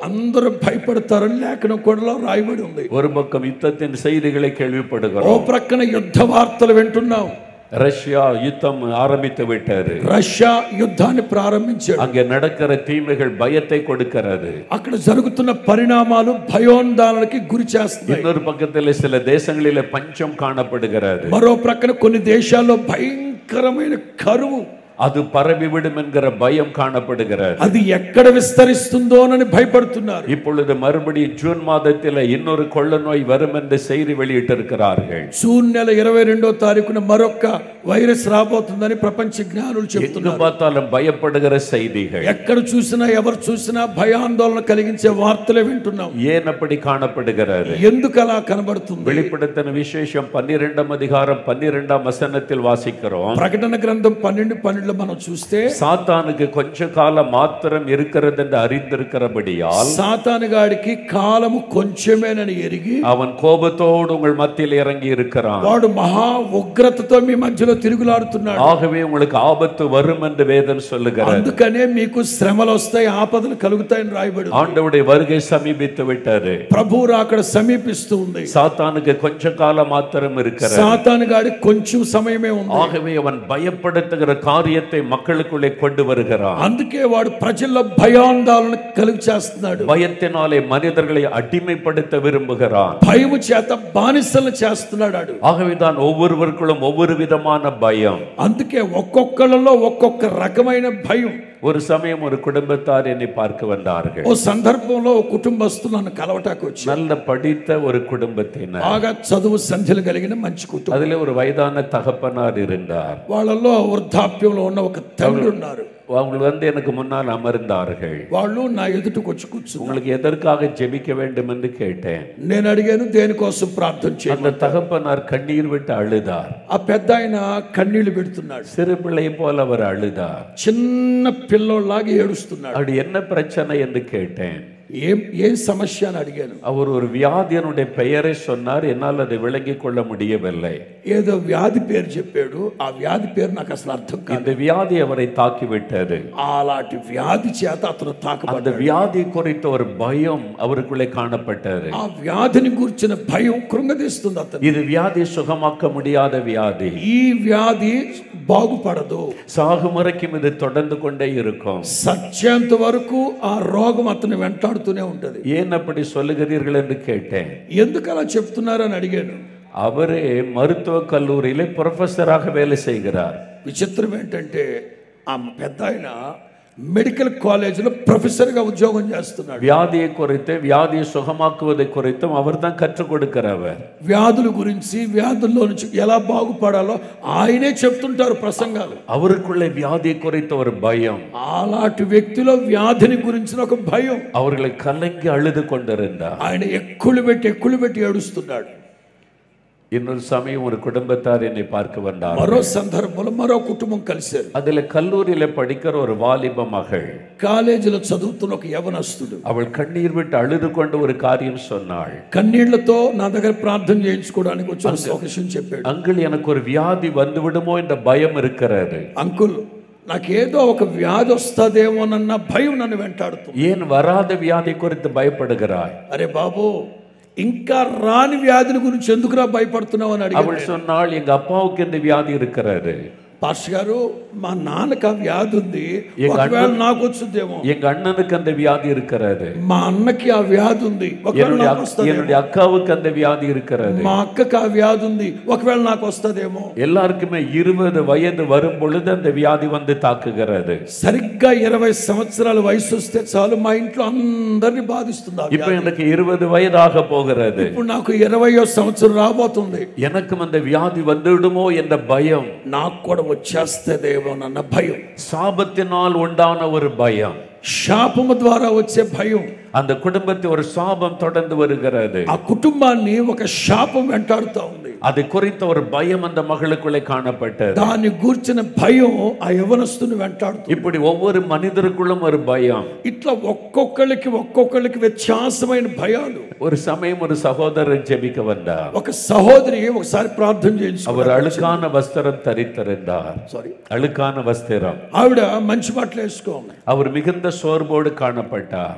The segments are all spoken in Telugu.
అందరూ భయపడతారని లేఖనం కూడా రాయబడి ఉంది. ஒரு பக்கம் யுத்தத்தின் செய்திகளை கேள்விப்படுகிறோம். ఓ ప్రక్కన యుద్ధ వార్తలు వింటున్నాం. ரஷ்யா யுத்தம் ஆரம்பித்து விட்டாரு. రష్యా యుద్ధాన్ని ప్రారంభించాడు. அங்கே நடக்கிற தீமைகள் பயத்தை கொடுக்கிறது. అక్కడ జరుగుతున్న పరిణామాలు భయోందోళనకి గురి చేస్తాయి. இன்னொரு பக்கத்தில் சில தேசங்களிலே பஞ்சம் காணப்படுகிறது. మరో ప్రక్కన కొన్ని దేశాల్లో భయంకరమైన కరువు அது பரவிவிடும் என்கிற பயம் காணப்படுகிறது. அது ఎక్కడ విస్తరిస్తుందోనని భయపడుతున్నారు. இப்பொழுது மறுபடியும் ஜூன் மாதத்தில் இன்னொரு கொள்ள நோய் வரும் என்று செய்தி வெளியிட்டிருக்கிறார்கள். జూన్ నెల 22వ తారీఖున మరొక వైరస్ రాబోతుందని ప్రపంచ జ్ఞానులు చెప్తున్నారు. எங்கு பார்த்தாலும் பயப்படுகிற செய்திகள். ఎక్కడ చూసినా ఎవరు చూసినా భయాందోళన కలిగించే వార్తలే వింటున్నాం. ஏன் அப்படி காணப்படுகிறது? ఎందుకు అలా కనబడుతుంది? வெளிப்படுத்தின விசேஷம் 12ஆம் அதிகாரம் 12ஆம் வசனத்தில் வாசிக்கிறோம். ప్రకటన గ్రంథం 12:12 మనం చూస్తే சாத்தானுக்கு கொஞ்ச காலம் மாத்திரம் இருக்கிறது என்று அறிந்திருக்கிறபடியால் సాతానుగాడికి కాలము కొంచెమేనని ఎరిగి அவன் கோபத்தோடு உங்கள் மத்தியில் இறங்கி இருக்கிறான். వాడు మహా ఉగ్రతతో మీ మధ్యలో తిరుగులాడుతున్నాడు. ஆகவே உங்களுக்கு ஆபத்து வரும் என்று வேதம் சொல்லுகிறது. అందుకనే మీకు శ్రమలు వస్తాయి, ఆపదలు కలుగుతాయని రాయబడి ఉంది. ஆண்டவருடைய வருகை சமீபித்து விட்டது. ప్రభువు రాకడ సమీపిస్తూ ఉంది. சாத்தானுக்கு கொஞ்ச காலம் மாத்திரம் இருக்கிறது. సాతానుగాడికి కొంచెం సమయమే ఉంది. ஆகவே அவன் பயப்படுத்துகிற காரியத்தை மக்களுக்குள்ளே கொண்டு வருகிறான். అందుకే వాడు ప్రజల్లో భయాందోళన కలుగు చేస్తున్నాడు. பயத்தினாலே மனிதர்களை அடிமைப்படுத்த விரும்புகிறான். భయము చేత బానిసలను చేస్తున్నాడు. ஆகவே தான் ஒவ்வொருவருக்குள்ளும் ஒவ்வொரு விதமான பயம். అందుకే ఒక్కొక్కళ్ళలో ఒక్కొక్క రకమైన భయం. ஒரு சமயம் ஒரு குடும்பத்தார் என்னை பார்க்க வந்தார்கள். ఓ సందర్భంలో ఓ కుటుంబస్తులు నన్ను కలవటానికి వచ్చారు. நல்ல படித்த ஒரு குடும்பத்தினர். బాగా చదువు సంధ్యలు కలిగిన మంచి కుటుంబం. அதிலே ஒரு வயதான தகப்பனார் இருந்தார். వాళ్ళలో వృద్ధాప్యంలో ఉన్న ఒక తండ్రి ఉన్నారు. அவங்க வந்து எனக்கு முன்னால் அமர்ந்தார்கள். వాళ్ళు నా ఎదుటకు వచ్చి కూర్చున్నారు. உங்களுக்கு எதற்காக ஜெபிக்க வேண்டும் என்று கேட்டேன். నేను అడిగాను దేనికోసం ప్రార్థన చేయాలి. அந்த தகப்பனார் கண்ணீர் விட்டு அழுதார். ఆ పెద్ద ఆయన కన్నీళ్లు పెడుతున్నాడు. சிறு பிள்ளை போல அவர் அழுதார். చిన్న పిల్లోళ్ళలాగా ఏడుస్తున్నాడు. அப்படி என்ன பிரச்சனை என்று கேட்டேன். ఏం సమస్య అని అడిగాను. அவர் ஒரு வியாதியனுடைய பெயரை சொன்னார். என்னால் அதை விளங்கிக் கொள்ள முடியவில்லை. ఏదో వ్యాధి పేరు చెప్పాడు. ఆ వ్యాధి పేరు నాకు అసలు అర్థం కాదు. இந்த வியாதி அவரை தாக்கிவிட்டது. అలాంటి వ్యాధి చేత అతను அந்த తాకబడ్డాడు. வியாதி குறித்த ஒரு பயம் அவருக்குள்ளே காணப்பட்டது. ఆ వ్యాధిని గురించిన భయం కృంగదీస్తుంది అతను. இது வியாதி சுகமாக்க முடியாத வியாதி. ఈ వ్యాధి బాగుపడదు. சாகும் வரைக்கும் இது தொடர்ந்து கொண்டே இருக்கும். సత్యంత వరకు ఆ రోగం అతను వెంటాడుతూనే ఉంటది. ஏன் அப்படி சொல்லுகிறீர்கள் என்று கேட்டேன். ఎందుకు అలా చెప్తున్నారని అడిగాను. அவரே மருத்துவக் கல்லூரியிலே ப்ரொஃபஸராக வேலை செய்கிறார். విచిత్రం ఏంటంటే ఆ పెద్ద ఆయన మెడికల్ కాలేజీలో ప్రొఫెసర్గా ఉద్యోగం చేస్తున్నాడు. வியாதியை குறித்து வியாதியை சுகமாக்குவதை குறித்தும் அவர் தான் கற்றுக் கொடுக்கிறவர். వ్యాధుల గురించి వ్యాధుల్లో నుంచి ఎలా బాగుపడాలో ఆయనే చెప్తుంటారు ప్రసంగాలు. அவருக்குள்ளே வியாதியை குறித்த ஒரு பயம். అలాంటి వ్యక్తిలో వ్యాధిని గురించిన ఒక భయం. அவர்களை கலங்கி அழுது கொண்டிருந்தார். ఆయన ఎక్కులు పెట్టి ఏడుస్తున్నాడు. இன்னொரு சமயம் ஒரு குடும்பத்தார் என்னை பார்க்க வந்தார். మరో సందర్భంలో మరో కుటుంబం కలిశారు. அதுல கல்லூரியில படிக்கிற ஒரு வாலிப மகள். కాలేజీలో చదువుతున్న ఒక యవనస్తుడు. அவள் கண்ணீர் விட்டு அழுது கொண்டு ஒரு காரியம் சொன்னாள். కన్నీళ్లతో నా దగ్గర ప్రార్థన చేయించుకోవడానికి వచ్చి ఒక విషయం చెప్పాడు. அங்கிள், எனக்கு ஒரு வியாதி வந்து விடுமோ என்ற பயம் இருக்கிறது. అంకుల్, నాకేదో ఒక వ్యాధి వస్తుందేమోనన్న భయం నన్ను వెంటాడుతుంది. ஏன் வராத வியாதி குறித்து பயப்படுகிறாய்? అరే బాబు, ఇంకా రాని వ్యాధుల గురించి ఎందుకురా భయపడుతున్నావు అని అడిగాడు. அவள் சொன்னாள், எங்க அப்பாவுக்கு இந்த வியாதி இருக்கிறது. పాస్టర్ గారు, మా నాన్నకు ఆ వ్యాధి ఉంది, ఒకవేళ నాకు వచ్చుద్దేమో. எங்க அண்ணனுக்கு அந்த வியாதி இருக்கிறது. మా అన్నకి ఆ వ్యాధి ఉంది, என்னுடைய అక్కவுக்கு அந்த வியாதி இருக்கிறது. మా అక్కకి ఆ వ్యాధి ఉంది, ఒకవేళ నాకు వస్తదేమో. எல்லாருக்குமே 20 வயது வரும் பொழுது அந்த வியாதி வந்து தாக்குகிறது. సరిగ్గా 20 సంవత్సరాల వయసు వస్తే చాలు మా ఇంట్లో అందరిని బాధిస్తుంది. இப்போ எனக்கு 20 வயதாக போகிறது. ఇప్పుడు నాకు 20వ సంవత్సరం రాబోతుంది. எனக்கும் அந்த வியாதி வந்துடுமோ என்ற பயம். నాకు కూడా వచ్చేస్తదేమోనన్న భయం. சாபத்தினால் உண்டான ஒரு பயம். శాపము ద్వారా వచ్చే భయం. அந்த குடும்பத்தை ஒரு சாபம் தொடர்ந்து வருகிறது. ఆ కుటుంబాన్ని ఒక శాపం వెంటాడుతూ ఉంది. அதை குறித்த ஒரு பயம் அந்த மகளுக்குள்ளே காணப்பட்டது. దాని గూర్చిన భయం ఆ యవనస్తుని వెంటాడుతుంది. இப்படி ஒவ்வொரு மனிதருக்குள்ளும் ஒரு பயம். ఇట్లా ఒక్కొక్కరికి వ్యత్యాసమైన భయాలు. ஒரு சமயம் ஒரு சகோதரர் ஜெபிக்க வந்தார். ఒక సహోదరి ఒకసారి ప్రార్థన చేయించుకున్నారు. அவர் அழுக்கான வஸ்திரம் தரித்திருந்தார். அழுக்கான வஸ்திரம். ఆవిడ మంచి బట్టలు వేసుకోండి. அவர் மிகுந்த சோர்வோடு காணப்பட்டார்.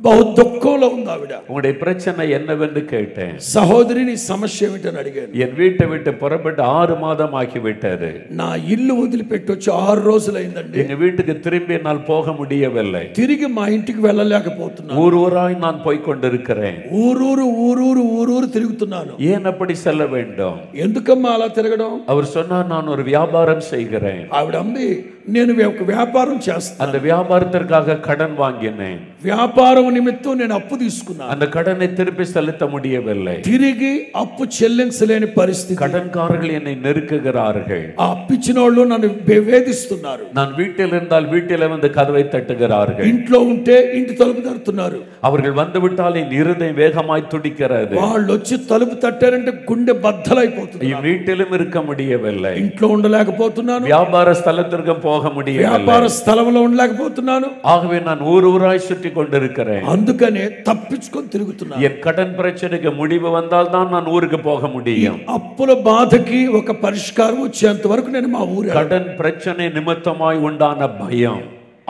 బహు దుఃఖంలో ఉంది ఆవిడ. உங்களுடைய பிரச்சனை என்னவென்று கேட்டேன். సహోదరి నీ సమస్య ఏమిటని అడిగాను. என் வீட்டை விட்டு புறப்பட்டு 6 மாதம் ஆகிவிட்டது. నా ఇల్లు వదిలిపెట్టి వచ్చి 6 రోజులైందండి. எங்க வீட்டுக்கு திரும்பி என்னால் போக முடியவில்லை. తిరిగి మా ఇంటికి వెళ్ళలేకపోతున్నాను. ஊராய் நான் போய் கொண்டிருக்கிறேன். ఊరూరు తిరుగుతున్నాను. ஏன் அப்படி செல்ல வேண்டும்? ఎందుకమ్మా అలా తిరగడం? அவர் சொன்னார், நான் ஒரு வியாபாரம் செய்கிறேன். ఆవిడ అంది, నేను ఒక వ్యాపారం చేస్తాను. அந்த வியாபாரத்திற்காக கடன் வாங்கினேன். వ్యాపారం నిమిత్తం నేను అప్పు తీసుకున్నాను. அந்த கடனை திருப்பி செலுத்த முடியவில்லை. తిరిగి అప్పు చెల్లించలేని పరిస్థితి. கடன்காரர்கள் என்னை நெருக்குகிறார்கள். ఆ అప్పిచ్చిన వాళ్ళు నన్ను వేధిస్తున్నారు. நான் வீட்டில் இருந்தால் வீட்டில் வந்து கதவை தட்டுகிறார்கள். ఇంట్లో ఉంటే ఇంటి తలుపు తడుతున్నారు. அவர்கள் வந்து விட்டால் என் இருதயம் வேகமாய் துடிக்கிறது. వాళ్ళు వచ్చి తలుపు తట్టారంటే గుండె బద్దలైపోతుంది. வீட்டிலும் இருக்க முடியவில்லை. ఇంట్లో ఉండలేకపోతున్నాను. வியாபார ஸ்தலத்திற்கும் போக முடியவில்லை. వ్యాపార స్థలంలో ఉండలేకపోతున్నాను. ஆகவே நான் ஊராய் சுற்றி கொண்டிருக்கிறேன். అందుకనే తప్పించుకొని తిరుగుతున్నాను. என் கடன் பிரச்சனைக்கு முடிவு வந்தால் தான் நான் ஊருக்கு போக முடியும். అప్పుల బాధకి ఒక పరిష్కారం వచ్చేంత వరకు నేను మా ఊరు. கடன் பிரச்சனை நிமித்தமாய் உண்டான பயம்,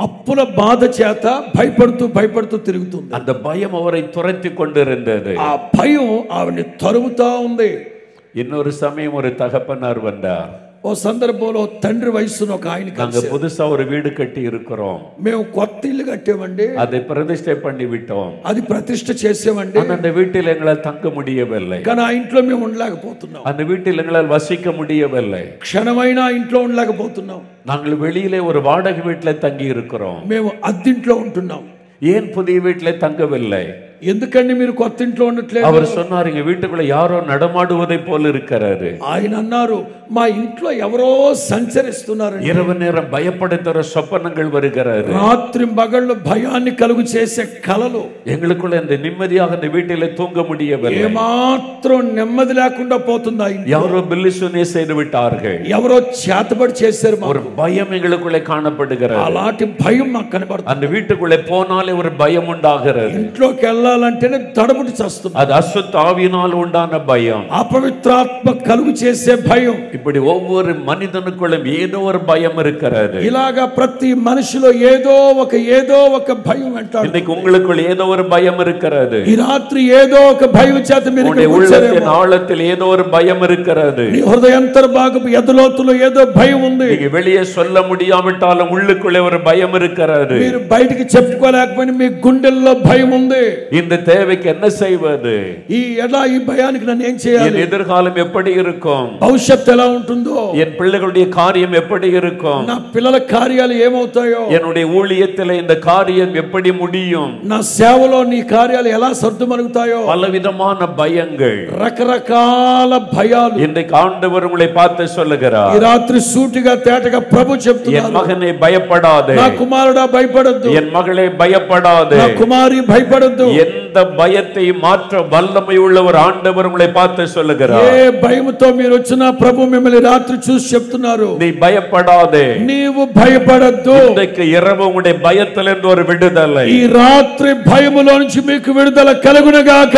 అప్పుల బాధ చేత భయపడుతూ తిరుగుతుంది. அந்த பயம் அவரை துரத்தி கொண்டிருந்தது. ఆ భయం ఆవిడ్ని తరుముతా ఉంది. இன்னொரு சமயம் ஒரு தகப்பனார் வந்தார். ఓ సందర్భంలో తండ్రి వయసున్న ఒక ఆయన நாங்க புதுசா ஒரு வீடு கட்டி இருக்கிறோம். మేము కొత్త ఇల్లు కట్టామండి. அதை பிரதிஷ்டை பண்ணி விட்டோம். అది ప్రతిష్ఠ చేసామండి. அந்த வீட்டில் எங்களால் தங்க முடியவில்லை. కానీ ఆ ఇంట్లో మేము ఉండలేకపోతున్నాం. அந்த வீட்டில் எங்களால் வசிக்க முடியவில்லை. క్షణమైనా ఇంట్లో ఉండలేకపోతున్నాం. நாங்கள் வெளியிலே ஒரு வாடகை வீட்டில் தங்கி இருக்கிறோம். మేము అద్దెంట్లో ఉంటున్నాం. ஏன் புதிய வீட்டில் தங்கவில்லை? ఎందుకండి మీరు కొత్త ఇంట్లో ఉండట్లేదు? அவர் சொன்னார், எங்க வீட்டுக்குள்ள யாரோ நடமாடுவதை போல இருக்கிறாரு. ఆయన అన్నారు, మా ఇంట్లో ఎవరో సంచరిస్తున్నారు. இரவு நேரம் பயப்படுத்துற சொப்பனங்கள் வருகிறது. రాత్రి పగళ్ళు భయాన్ని కలుగు చేసే కలలు. எங்களுக்குள்ள இந்த நிம்மதியாக இந்த வீட்டிலே தூங்க முடியவில்லை. ఏమాత్రం నెమ్మది లేకుండా పోతుందా? யாரோ బిల్లిసునే செய்து விட்டார்கள். ఎవరో చేతబడి చేశారు. ஒரு பயம் எங்களுக்குள்ளே காணப்படுகிறது. అలాంటి భయం మాకు కనబడుతుంది. அந்த வீட்டுக்குள்ளே போனாலே ஒரு பயம் உண்டாகிறது. ఇంట్లోకి వెళ్ళాలంటేనే తడబడి చేస్తుంది. அது அசுத்த ஆவியினால் உண்டான பயம், అపవిత్రాత్మ కలుగు చేసే భయం. இப்படி ஒவ்வொரு மனிதனுக்குள்ளும் ஏதோ ஒரு பயம் இருக்கிறது. ఇలాగా ప్రతి మనిషిలో ఏదో ఒక భయం వెంటాడు. இன்னைக்கு உங்களுக்குள்ள ஏதோ ஒரு பயம் இருக்கிறது. ఈ రాత్రి ఏదో ఒక భయం చేత మీరు உள்ளத்தின் ஆழத்தில் ஏதோ ஒரு பயம் இருக்கிறது. నీ హృదయాంతర్భాగపు ఎదలోతులో ఏదో భయం ఉంది. நீங்க வெளியே சொல்ல முடியாவிட்டாலும் உள்ளுக்குள்ளே ஒரு பயம் இருக்கிறது. మీరు బయటికి చెప్పుకోలేకపోయినా మీ గుండెల్లో భయం ఉంది. இந்த தேவைக்கு என்ன செய்வது? ఈ భయానికి నన్ను ఏం చేయాలి? என் எதிர்காலம் எப்படி இருக்கும்? భవిష్యత్తు ఎలా ఉంటుందో? என் பிள்ளைகளுடைய காரியம் எப்படி இருக்கும்? నా పిల్లల కార్యాలు ఏమవుతాయో? என்னுடைய ஊழியத்தில் இந்த காரியம் எப்படி முடியும்? నా సేవలో నీ కార్యాలు ఎలా సర్దుమణుగుతాయో? பலவிதமான பயங்கள், రకరకాల భయాలు. இன்றைக்கு ஆண்டவர் உங்களை பார்த்து சொல்லுகிறார், ఈ రాత్రి సూటిగా తేటగా ప్రభు చెప్తున్నాడు, என் மகனே பயப்படாதே, నా కుమారుడా భయపడొద్దు, என் మகளே பயப்படாதே, నా కుమారి భయపడొద్దు. எந்த பயத்தை மாற்ற வல்லமை உள்ள ஒரு ஆண்டவர் உங்களை பார்த்து சொல்லுகிறார். ఏ భయముతో మీరు వచ్చినా ప్రభు మిమ్మల్ని రాత్రి చూసి చెప్తున్నారు, நீ பயப்படாதே, నీవు భయపడొద్దు. இன்றைக்கு இரவு உங்களுடைய பயத்திலிருந்து ஒரு விடுதலை, ఈ రాత్రి భయములో నుంచి మీకు విడుదల కలుగునుగాక.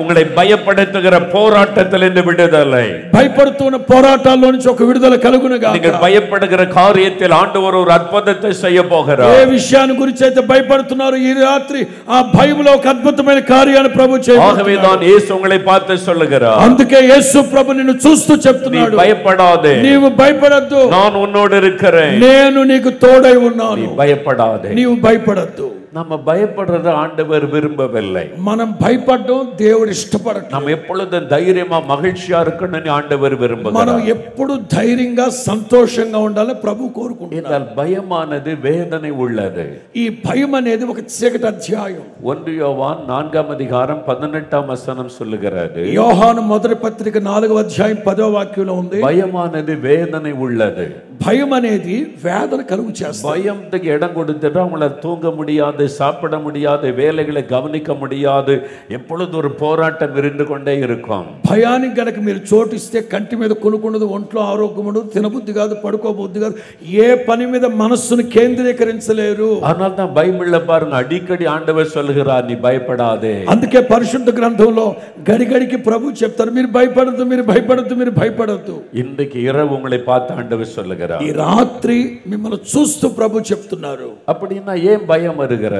உங்களை பயப்படுத்துகிற போராட்டத்திலிருந்து விடுதலை, భయపడుతున్న పోరాటాల్లో నుంచి ఒక విడుదల కలుగునుగాక. நீங்கள் பயப்படுகிற காரியத்தில் ஆண்டவர் ஒரு அற்புதத்தை செய்ய போகிறார். ఏ విషయాన్ని గురించి అయితే భయపడుతున్నారు, ఈ రాత్రి ఆ భయములో ఒక అద్భుతమైన కార్యాన్ని ప్రభు చేయబోతున్నాడు. ஆகவே தான் இயேசு உங்களை பார்த்து சொல்லுகிறார், అందుకే యేసు ప్రభు నిన్ను చూస్తూ చెప్తున్నాడు, பயப்படாதே, నీవు భయపడొద్దు, நான் உன்னோடு இருக்கிறேன், నేను నీకు తోడై ఉన్నాను, பயப்படாதே. నీవు భయపడొద్దు. நம்ம பயப்படுறது ஆண்டவர் விரும்பவில்லை. మనం భయపడడం దేవుడు ఇష్టపడట్లేదు. நம்ம எப்பொழுதும் தைரியமா மகிழ்ச்சியா இருக்கணும்னு ஆண்டவர் விரும்புகிறார். మనం ఎప్పుడు ధైర్యంగా సంతోషంగా ఉండాలని ప్రభు కోరుకుంటున్నాడు. பயமானது வேதனை உள்ளது. ఈ భయం అనేది ఒక చీకటి అధ్యాయం. 1 யோவான் 4 அதிகாரம் 18 சொல்லுகிறது, యోహాను మొదటి పత్రిక 4వ అధ్యాయం 10వ వాక్యంలో ఉంది, பயமானது வேதனை உள்ளது. భయం అనేది వేదన కలుగు చేస్తుంది. பயத்துக்கு இடம் கொடுத்துட்டா அவங்கள தூங்க முடியாது, சாப்பிட முடியாது, வேலைகளை கவனிக்க முடியாது, எப்பொழுது ஒரு போராட்டம் இருந்து கொண்டே இருக்கும். భయానికి గనక మీరు చోటు ఇస్తే కంటి మీద కొనుక్కున్నది, ఒంట్లో ఆరోగ్యం ఉండదు, తినబుద్ధి కాదు, పడుకోబుద్ధి కాదు, ఏ పని మీద మనస్సును కేంద్రీకరించలేరు. அதனால தான் பைபிள்ல பாருங்க, அடிக்கடி ஆண்டவர் சொல்லுகிறார், நீ பயப்படாதே. అందుకే పరిశుద్ధ గ్రంథంలో గడిగడికి ప్రభు చెప్తారు, మీరు భయపడద్దు, మీరు భయపడద్దు, మీరు భయపడద్దు. இன்றைக்கு இரவு உங்களை பார்த்து ஆண்டவர் சொல்லுகிறார், ఈ రాత్రి మిమ్మల్ని చూస్తూ ప్రభు చెప్తున్నారు. அப்படின்னா ஏன் பயம் வருகிறது?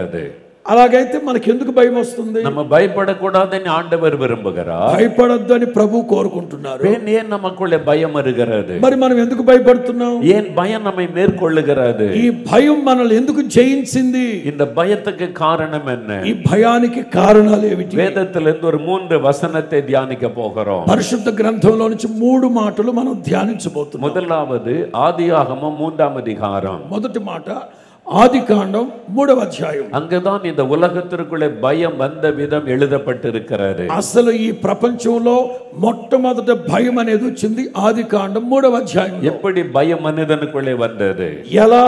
అలాగైతే మనకి ఎందుకు భయం వస్తుంది? நம்ம பயப்படக்கூடாதுன்னு ஆண்டவர் விரும்புகிறார். భయపడొద్దు అని ప్రభు కోరుకుంటున్నారు. ஏன் நமக்குள்ளே பயம் வருகிறது? మరి మనం ఎందుకు భయపడుతున్నాం? ஏன் பயம் நம்மை மேற்கொள்ளுகிறது? ఈ భయం మనల్ని ఎందుకు జయించింది? இந்த பயத்துக்கு காரணம் என்ன? ఈ భయానికి కారణాలు ఏమిటి? வேதத்திலிருந்து ஒரு 3 வசனத்தை தியானிக்க போகிறோம். పరిశుద్ధ గ్రంథంలో నుంచి 3 మాటలు మనం ధ్యానించబోతున్నాం. முதலாவது ஆதியாகமம் 3ஆம் அதிகாரம். మొదటి మాట ఆదికాండం 3వ అధ్యాయం. அங்கதான் இந்த உலகத்திற்குள்ளே பயம் வந்த விதம் எழுதப்பட்டிருக்கிறது. అసలు ఈ ప్రపంచంలో మొట్టమొదట భయం అనేది వచ్చింది ఆదికాండం 3వ అధ్యాయం. எப்படி பயம் மனிதனுக்குள்ளே வந்தது? ఎలా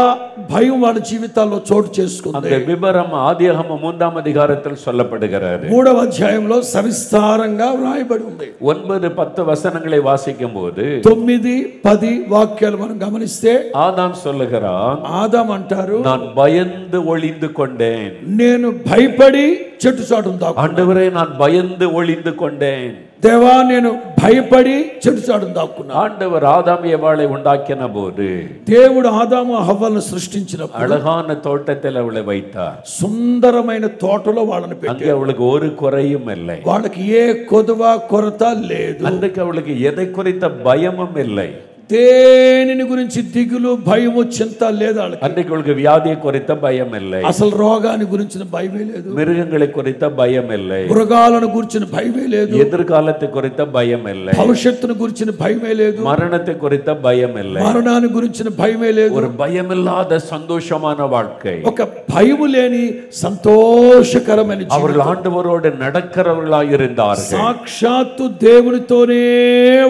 భయం వాళ్ళ జీవితాల్లో చోటు చేసుకుంది? அந்த விவரம் ஆதியாகமம் 3ஆம் அதிகாரத்தில் சொல்லப்படுகிறது. 3వ అధ్యాయంలో సవిస్తారంగా వ్రాయబడి ఉంది. 9-10 வசனங்களை வாசிக்கும் போது 9-10 వాక్యాలు మనం గమనిస్తే ஆதாம் சொல்லுகிறான், ఆదాం అంటారు, நான் பயந்து ஒளிந்து கொண்டேன். నేను భయపడి చెట్టు చాటును దాక్కున్నాను. ஆண்டவரே, நான் பயந்து ஒளிந்து கொண்டேன். దేవా, నేను భయపడి చెట్టు చాటును దాక్కున్నాను. ஆண்டவர் ஆதாம் ஏவாளை உண்டாக்கின போது దేవుడు ఆదాము హవ్వలను సృష్టించినప్పుడు அழகான தோட்டத்தில் அவளை வைத்தார். సుందరమైన తోటలో వాళ్ళని அங்கே పెట్టారు. அவளுக்கு ஒரு குறையும் இல்லை. వాళ్ళకి ఏ కొదువ కొరత లేదు. அன்றைக்கு அவளுக்கு எதை குறித்த பயமும் இல்லை. దేనిని గురించి దిగులు భయము చింత లేదు వాళ్ళకి. அன்றைக்கு அவளுக்கு வியாதியை குறித்த பயம் இல்லை. అసలు రోగాన్ని గురించిన భయమే లేదు. மிருகங்களை குறித்த பயம் இல்லை. మృగాలను గురించిన భయమే లేదు. எதிர்காலத்தை குறித்த பயம் இல்லை. భవిష్యత్తును గురించిన భయమే లేదు. மரணத்தை குறித்த பயம் இல்லை. మరణాన్ని గురించిన భయమే లేదు. ஒரு பயமில்லாத சந்தோஷமான வாழ்க்கை. ఒక భయము లేని సంతోషకరమైన జీవితం. அவர்கள் ஆண்டவரோடு நடக்கிறவர்களாய் இருந்தார்கள். సాక్షాత్తు దేవునితోనే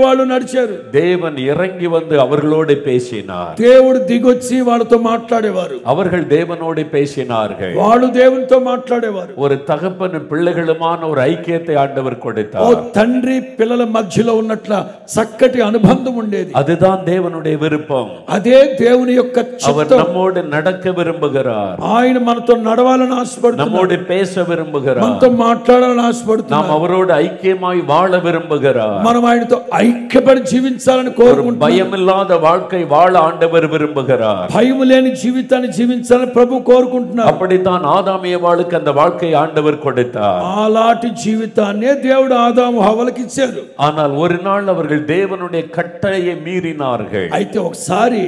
వాళ్ళు నడిచారు. தேவன் இறங்கி வந்து அவர்களோடு பேசினார். దేవుడు దిగొచ్చి వాళ్ళతో మాట్లాడేవారు. அவர்கள் தேவனோடு பேசினார்கள். వాళ్ళు దేవునితో మాట్లాడేవారు. ஒரு தகப்பன் பிள்ளைகளுமான ஒரு ஐக்கியத்தை ஆண்டவர் ఓ கொடுத்தார். తండ్రి పిల్లల మధ్యలో ఉన్నట్ల చక్కటి అనుబంధం ఉండేది. அதுதான் தேவனுடைய விருப்பம். అదే దేవుని యొక్క அவர் చిత్తం. நம்மோடு நடக்க விரும்புகிறார். ఆయన మనతో నడవాలని ఆశపడుతున్నాడు. நம்மோடு பேச விரும்புகிறார். మనతో మాట్లాడాలని நாம் ఆశపడుతున్నాడు. அவரோடு ஐக்கியமாய் வாழ விரும்புகிறார். మనం ఆయనతో ఐక్యపడి జీవించాలని కోరుకుంటున్నాం. பயமில்லாத வாழ்க்கை வாழ ஆண்டவர் விரும்புகிறார். భయం లేని జీవితాన్ని జీవించాలని ప్రభు కోరుకుంటున్నారు. அப்படித்தான் ஆதாம் ஏவாளுக்கு அந்த வாழ்க்கை ஆண்டவர் கொடுத்தார். అలాంటి జీవితాన్నే దేవుడు ఆదాము హవ్వలకు ఇచ్చారు. ஆனால் ஒரு நாள் அவர்கள் தேவனுடைய கட்டளையை மீறினார்கள். అయితే ఒకసారి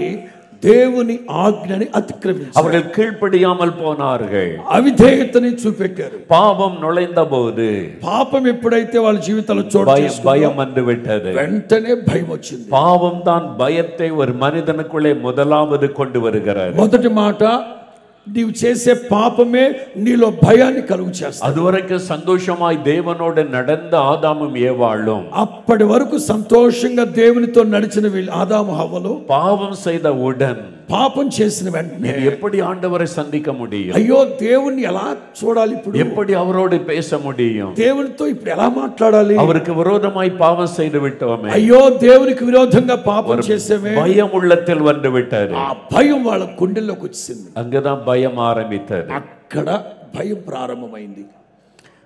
దేవుని ఆజ్ఞని అతిక్రమించారు. அவர்கள் கீழ்ப்படியாமல் போனார்கள். అవిధేయతని చూపెట్టారు. பாவம் நுழைந்த போது పాపం ఎప్పుడైతే వాళ్ళ జీవితాల్లో చోటు చేసుకుందో பயம் வந்து விட்டது. వెంటనే భయం వచ్చింది. பாவம் தான் பயத்தை ஒரு மனிதனுக்குள்ளே முதலாவது கொண்டு வருகிறது. మొదటి మాట, నీవు చేసే పాపమే నీలో భయాన్ని కలుగు చేస్తుంది. அதுவரைக்கும் சந்தோஷமாய் தேவனோடு நடந்த ஆதாமும் ஏவாளும் అప్పటి వరకు సంతోషంగా దేవునితో నడిచిన వీళ్ళు ఆదాము హవ్వలు பாவம் செய்த உடன் పాపం చేసిన వెంటనే எப்படி ఆண்டవரை சந்திக்க முடியும்? అయ్యో దేవుణ్ణి ఎలా చూడాలి, ఇప్పుడు எப்படி அவரோடு பேச முடியும்? దేవునితో ఇప్పుడు ఎలా మాట్లాడాలి, அவருக்கு விரோதமாய் பாவம் செய்து விட்டோமே, అయ్యో దేవునికి విరోధంగా పాపం చేసేమే, பயம் உள்ளத்தில் வந்து விட்டது. ఆ భయం వాళ్ళ గుండెల్లోకి వచ్చింది. அங்கதான் பயம் ஆரம்பித்தது. అక్కడ భయం ప్రారంభమైంది.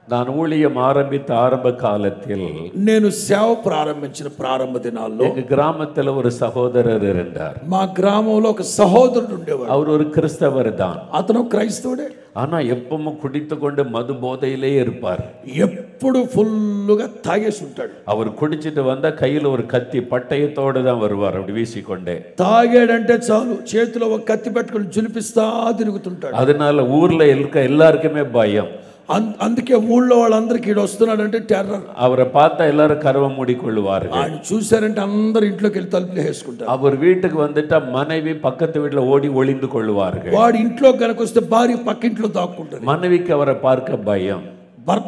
நான் ஊழியம் ஆரம்பித்த ஆரம்ப காலத்தில் నేను సేవ ప్రారంభించిన ప్రారంభ దినాల్లో எங்க கிராமத்துல ஒரு சகோதரர் இருந்தார். మా గ్రామంలో ఒక సహోదరుడు ఉండేవాడు. அவர் ஒரு கிறிஸ்தவர் தான். అతను క్రైస్తవుడే. ஆனா எப்பவும் குடித்து கொண்டு மது போதையிலே இருப்பார். ఎప్పుడు ఫుల్లుగా తాగేసి ఉంటాడు. அவர் குடிச்சிட்டு வந்தா கையில ஒரு கத்தி பட்டயத்தோடு தான் வருவார், அப்படி வீசிக்கொண்டே. తాగాడంటే చాలు చేతిలో ఒక కత్తి పెట్టుకొని జులిపిస్తా తిరుగుతుంటాడు. அதனால ஊர்ல இருக்க எல்லாருக்குமே பயம். అందుకే ఊళ్ళో వాళ్ళందరికీ ఈడు వస్తున్నాడంటే టెర్రర్. அவரை பார்த்தா எல்லாரும் கர்வம் மூடிக்கொள்வார்கள். ఆయన చూశారంటే అందరు ఇంట్లోకి వెళ్ళి తలుపులు వేసుకుంటారు. அவர் வீட்டுக்கு வந்துட்டா மனைவி பக்கத்து வீட்டுல ஓடி ஒளிந்து கொள்வார்கள். వాడు ఇంట్లో కనుక వస్తే భార్య పక్కింట్లో దాక్కుంటారు. மனைவிக்கு அவரை பார்க்க பயம்.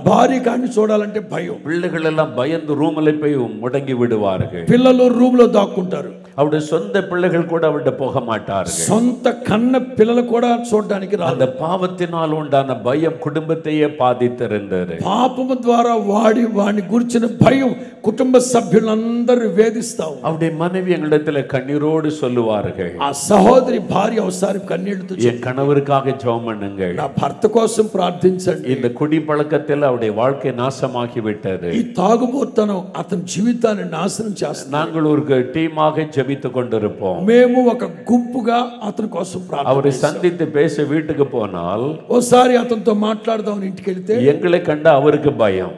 భార్య కాని చూడాలంటే భయం. பிள்ளைகள் எல்லாம் பயந்து ரூம்ல போய் முடங்கி விடுவார்கள். పిల్లలు రూమ్ లో దాక్కుంటారు. அவருடைய சொந்த பிள்ளைகள் கூட அவர்கிட்ட போக மாட்டார்கள். సొంత కన్న పిల్లలు కూడా చూడడానికి రాదు. அந்த பாவத்தினால் உண்டான பயம் குடும்பத்தையே பாதித்திருந்தது. పాపము ద్వారా వాడిని గురించిన భయం కుటుంబ సభ్యులందరూ వేధిస్తావు. அவருடைய மனைவி எங்களிடத்துல கண்ணீரோடு சொல்லுவார்கள், ఆ సహోదరి భార్య ఒకసారి కన్నీళ్లతో என் கணவருக்காக ஜெபம் பண்ணுங்கள், నా భర్త కోసం ప్రార్థించండి. இந்த குடி பழக்கத்தில் அவருடைய வாழ்க்கை நாசமாகி விட்டது. ఈ తాగుబోతనం అతని జీవితాన్ని నాశనం చేస్తుంది. நாங்கள் ஒரு டீமாக ஜெபித்துக் கொண்டிருப்போம். మేము ఒక గుంపుగా అతని కోసం ప్రార్థన அவரை சந்தித்து பேச வீட்டுக்கு போனால் ఓసారి అతనితో మాట్లాడదామని ఇంటికి వెళ్తే எங்களை கண்ட அவருக்கு பயம்.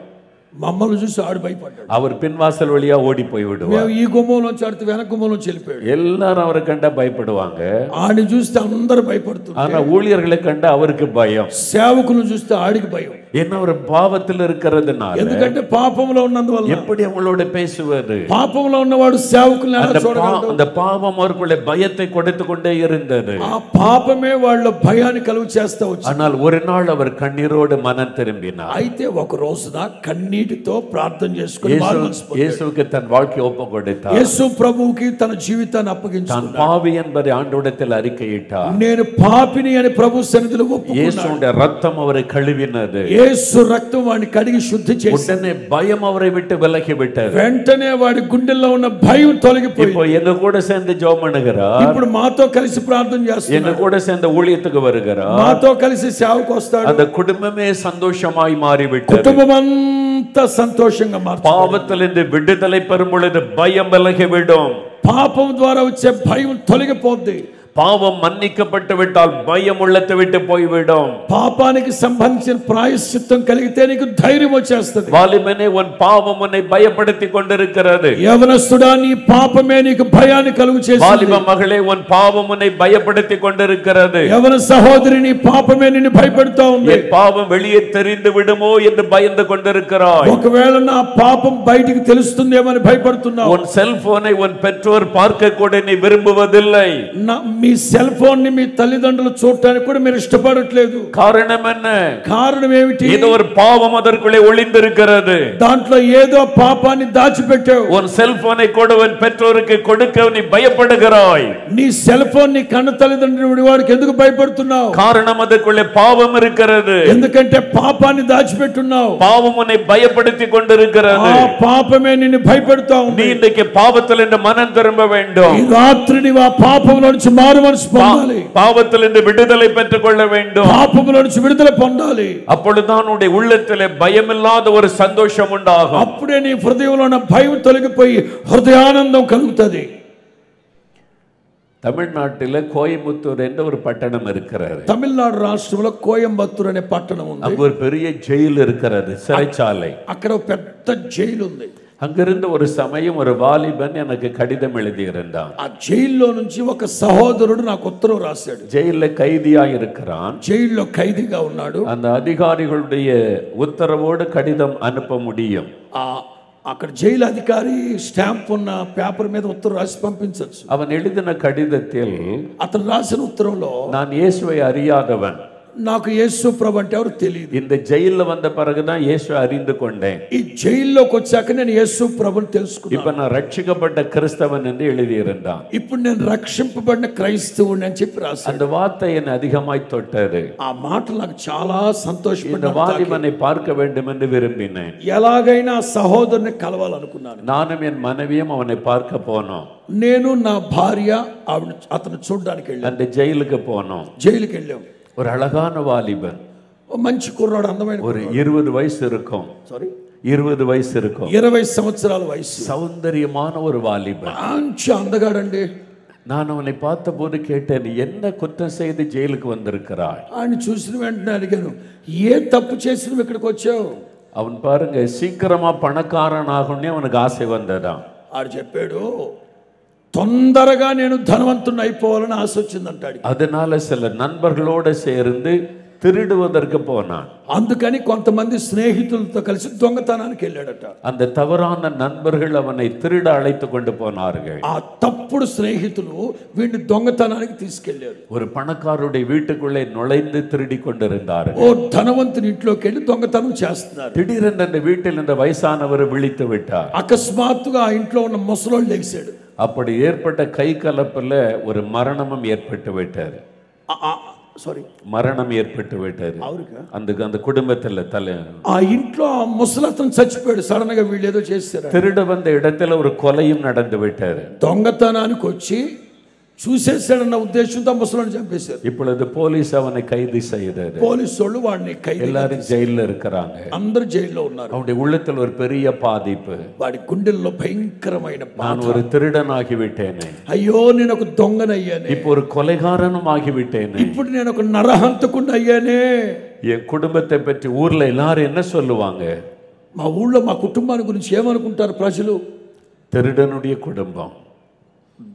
మమ్మల్ని చూసి ఆడు భయపడ్డాడు. அவர் பின்வாசல் வழியா ஓடி போய் விடுவார். మేము ఈ గుమ్మంలోంచి ఆడితే వెనక గుమ్మంలోంచి వెళ్ళిపోయాడు. எல்லாரும் அவரை கண்ட பயப்படுவாங்க. ఆడిని చూస్తే అందరూ భయపడుతున్నారు. ஆனா ஊழியர்களை கண்ட அவருக்கு பயம். సేవకులను చూస్తే ఆడికి భయం. என்ன ஒரு பாவத்தில் இருக்கிறதுனால, ఎందుకంటే పాపంలో ఉన్నందువల్ల எப்படி அவங்களோட பேசுவது? పాపంలో ఉన్నవాడు సేవకులను ఎలా చూడగలడు? அந்த பாவம் அவர்களுடைய பயத்தை கொடுத்து கொண்டே இருந்தது. ఆ పాపమే వాళ్ళ భయాన్ని కలుగు చేస్తా వచ్చింది. ஆனால் ஒரு நாள் அவர் கண்ணீரோடு மனம் திரும்பினார். అయితే ఒక రోజున కన్నీటితో ప్రార్థన చేసుకొని இயேசுவுக்கு தன் வாழ்க்கையை ஒப்பு கொடுத்தார். యేసు ప్రభువుకి తన జీవితాన్ని అప్పగించుకున్నాడు. தான் பாவி என்பதை ஆண்டவரிடத்தில் அறிக்கையிட்டார். నేను పాపిని అని ప్రభు సన్నిధిలో ఒప్పుకున్నాడు. இயேசுவுடைய ரத்தம் அவரை கழுவினது. యేసు రక్తం వాడిని కడిగి శుద్ధి చేసింది. உடனே பயம் அவரை விட்டு விலகி விட்டது. వెంటనే వాడి గుండెల్లో ఉన్న భయం తొలగిపోయింది. இப்போ எங்க கூட சேர்ந்து ஜெபம் பண்ணுகிறார். ఇప్పుడు మాతో కలిసి ప్రార్థన చేస్తున్నాడు. எங்க கூட சேர்ந்து ஊழியத்துக்கு வருகிறார். మాతో కలిసి సేవకు వస్తాడు. அந்த குடும்பமே சந்தோஷமாய் மாறிவிட்டது. కుటుంబమంతా సంతోషంగా మారుతుంది. பாவத்திலிருந்து விடுதலை பெறும் பொழுது பயம் விலகிவிடும். పాపం ద్వారా వచ్చే భయం తొలగిపోద్ది. பாவம் மன்னிக்கப்பட்டு விட்டால் பயம் உள்ளத்தை விட்டு போய்விடும். పాపానికి సంబంధించిన ప్రాయశ్చిత్తం కలిగితే నీకు ధైర్యం వచ్చేస్తుంది. வாலிபனே, உன் பாவம் உன்னை பயப்படுத்தி கொண்டிருக்கிறது. యవనస్తుడా, నీ పాపమే నీకు భయాన్ని కలుగు చేస్తుంది. வாலிப மகளே, உன் பாவம் உன்னை பயப்படுத்தி கொண்டிருக்கிறது. యవన సహోదరి, నీ పాపమే నిన్ను భయపెడుతూ ఉంది. என் பாவம் வெளியே தெரிந்து விடுமோ என்று பயந்து கொண்டிருக்கிறாய். ఒకవేళ నా పాపం బయటికి తెలుస్తుందేమో అని భయపడుతున్నావు. உன் செல்போனை உன் பெற்றோர் பார்க்க கூட நீ விரும்புவதில்லை. మీ సెల్ ఫోన్ ని మీ తల్లిదండ్రులు చూడటానికి కూడా మీరు ఇష్టపడట్లేదు. కారణం என்ன? కారణం ఏమిటి? ఏదో ஒரு பாவம் அதற்குள்ளே ஒளிந்திருக்கிறது. దాంట్లో ఏదో పాపాన్ని దాచిపెట్టావు. உன் செல்போனை கூட உன் பெற்றோருக்கு கொடுக்க நீ பயப்படுகிறாய். నీ సెల్ ఫోన్ ని కన్న తల్లిదండ్రుల వాడికి ఎందుకు భయపడుతున్నావు? காரணம் அதற்குள்ளே பாவம் இருக்கிறது. ఎందుకంటే పాపాన్ని దాచిపెట్టున్నావు. பாவம் உன்னை பயப்படுத்தி கொண்டிருக்கிறது. ఆ పాపమే నిన్ను భయపెడుతా ఉంది. நீ இன்றைக்கு பாவத்திலிருந்து மனம் திரும்ப வேண்டும். ఈ రాత్రి నీవు ఆ పాపంలో నుంచి మారు మనసు పొందాలి. பாவத்திலிருந்து விடுதலை பெற்றுக் கொள்ள வேண்டும். పాపంలో నుంచి విడుదల పొందాలి. அப்பொழுதுதான் உன்னுடைய உள்ளத்திலே பயமில்லாத ஒரு சந்தோஷம் உண்டாகும். అప్పుడే నీ హృదయంలో ఉన్న భయం తొలగిపోయి హృదయానందం కలుగుతుంది. தமிழ்நாட்டில் கோயம்புத்தூர் என்ற ஒரு பட்டணம் இருக்கிறது. తమిళనాడు రాష్ట్రంలో కోయంబత్తూర్ అనే పట్టణం ఉంది. அங்க ஒரு பெரிய ஜெயில் இருக்கிறது, சிறைச்சாலை. అక్కడ ఒక పెద్ద జైలు ఉంది. அங்கிருந்து ஒரு சமயம் ஒரு வாலிபன் எனக்கு கடிதம் எழுதியிருந்தான். ఆ జైల్లో నుంచి ఒక సహోదరుడు నాకు ఉత్తరం రాశాడు. ஜெயில கைதியா இருக்கிறான். జైల్లో ఖైదీగా ఉన్నాడు. அந்த அதிகாரிகளுடைய உத்தரவோடு கடிதம் அனுப்ப முடியும். అక్కడ జైలు అధికారి స్టాంప్ ఉన్న పేపర్ మీద ఉత్తరం రాసి పంపించవచ్చు. அவன் எழுதின கடிதத்தில் అతను రాసిన ఉత్తరంలో, நான் இயேசுவை அறியாதவன், నాకు యేసు ప్రభు అంటే ఎవరు తెలియదు. இந்த ஜெயில வந்த பிறகுதான் இயேசுவை அறிந்து கொண்டேன். ఈ జైల్లోకి వచ్చాక నేను యేసు ప్రభుని తెలుసుకున్నాను. இப்ப நான் ரட்சிக்கப்பட்ட கிறிஸ்தவன் என்று எழுதியிருந்தான். ఇప్పుడు నేను రక్షింపబడిన క్రైస్తవుని అని చెప్పి రాశాను. அந்த வார்த்தை என்னை அதிகமாய் தொட்டது. ఆ మాట నాకు చాలా సంతోషపడ్డాను. இந்த வாலிபனை பார்க்க வேண்டும் என்று விரும்பினேன். ఎలాగైనా సహోదరుని కలవాలనుకున్నాను. நானும் என் மனைவியும் அவனை பார்க்க போனோம். నేను నా భార్య అతను చూడడానికి వెళ్ళాను. அந்த ஜெயிலுக்கு போனோம். జైలుకి వెళ్ళాం. ஒரு அழகான வாலிபன், మంచి కుర్రాడు, అందమైన ஒரு 20 வயசு இருக்கும். 20 வயసు இருக்கும். 20 సంవత్సరాల వయసు. சௌந்தரியமான ஒரு வாலிபன், మంచి అందగాడండి. நான் அவனை பார்த்த போது கேட்டேன், என்ன குற்றம் செய்து ஜெயிலுக்கு வந்திருக்கிறாய்? ఆయన చూసిన వెంటనే అడిగాను, ఏ తప్పు చేసి నువ్వు ఇక్కడికి వచ్చావు? அவன் பாருங்க, சீக்கிரமா பணக்காரன் ஆகணும்னே அவனுக்கு ஆசை வந்ததான். ఆడు చెప్పాడు, తొందరగా నేను ధనవంతుని అయిపోవాలని ఆశ వచ్చిందంటాడు. அதனால சில நண்பர்களோட சேர்ந்து திருடுவதற்கு போனான். అందుకని కొంతమంది స్నేహితులతో కలిసి దొంగతనానికి వెళ్ళాడట. அந்த தவறான நண்பர்கள் அவனை திருட அழைத்து கொண்டு போனார்கள். ఆ తప్పుడు స్నేహితులు వీడిని దొంగతనానికి తీసుకెళ్లారు. ஒரு பணக்காரருடைய வீட்டுக்குள்ளே நுழைந்து திருடி கொண்டிருந்தார்கள். ఓ ధనవంతుని ఇంట్లోకి వెళ్ళి దొంగతనం చేస్తున్నారు. திடீரென்று அந்த வீட்டில் இந்த வயசானவர் விழித்து விட்டார். అకస్మాత్తుగా ఆ ఇంట్లో ఉన్న ముసలోడు లేచాడు. அப்படி ஏற்பட்ட கை கலப்புல ஒரு மரணமும் ஏற்பட்டு விட்டார். மரணம் ஏற்பட்டு விட்டாரு அந்த குடும்பத்துல. ఆ ఇంట్లో ముసలతను చచ్చిపోయాడు. సడన్ గా వీళ్ళు ఏదో చేశారు. திருட வந்த இடத்துல ஒரு கொலையும் நடந்து விட்டாரு. దొంగతనానికి వచ్చి చూసేసాడన్న ఉద్దేశంతో ముసలిని చంపేశారు. இப்பொழுது போலீஸ் அவனை கைது செய்தது. పోలీసు వాళ్ళు వాడిని ఖైదు, எல்லாரும் జైల్లో இருக்கிறாங்க. అందరూ జైల్లో ఉన్నారు. அவனுடைய உள்ளத்தில் ஒரு பெரிய பாதிப்பு. వాడి గుండెల్లో భయంకరమైన బాధ. நான் ஒரு திருடனாகி விட்டேனே, అయ్యో నేను ఒక దొంగనయ్యానే, இப்போ ஒரு கொலைகாரனும் ஆகி விட்டேனே, ఇప్పుడు నేను ఒక నరహంతకుడిని అయ్యానే, என் குடும்பத்தை பற்றி ஊர்ல எல்லாரும் என்ன சொல்லுவாங்க, మా ఊళ్ళో మా కుటుంబాన్ని గురించి ఏమనుకుంటారు ప్రజలు? திருடனுடைய குடும்பம்,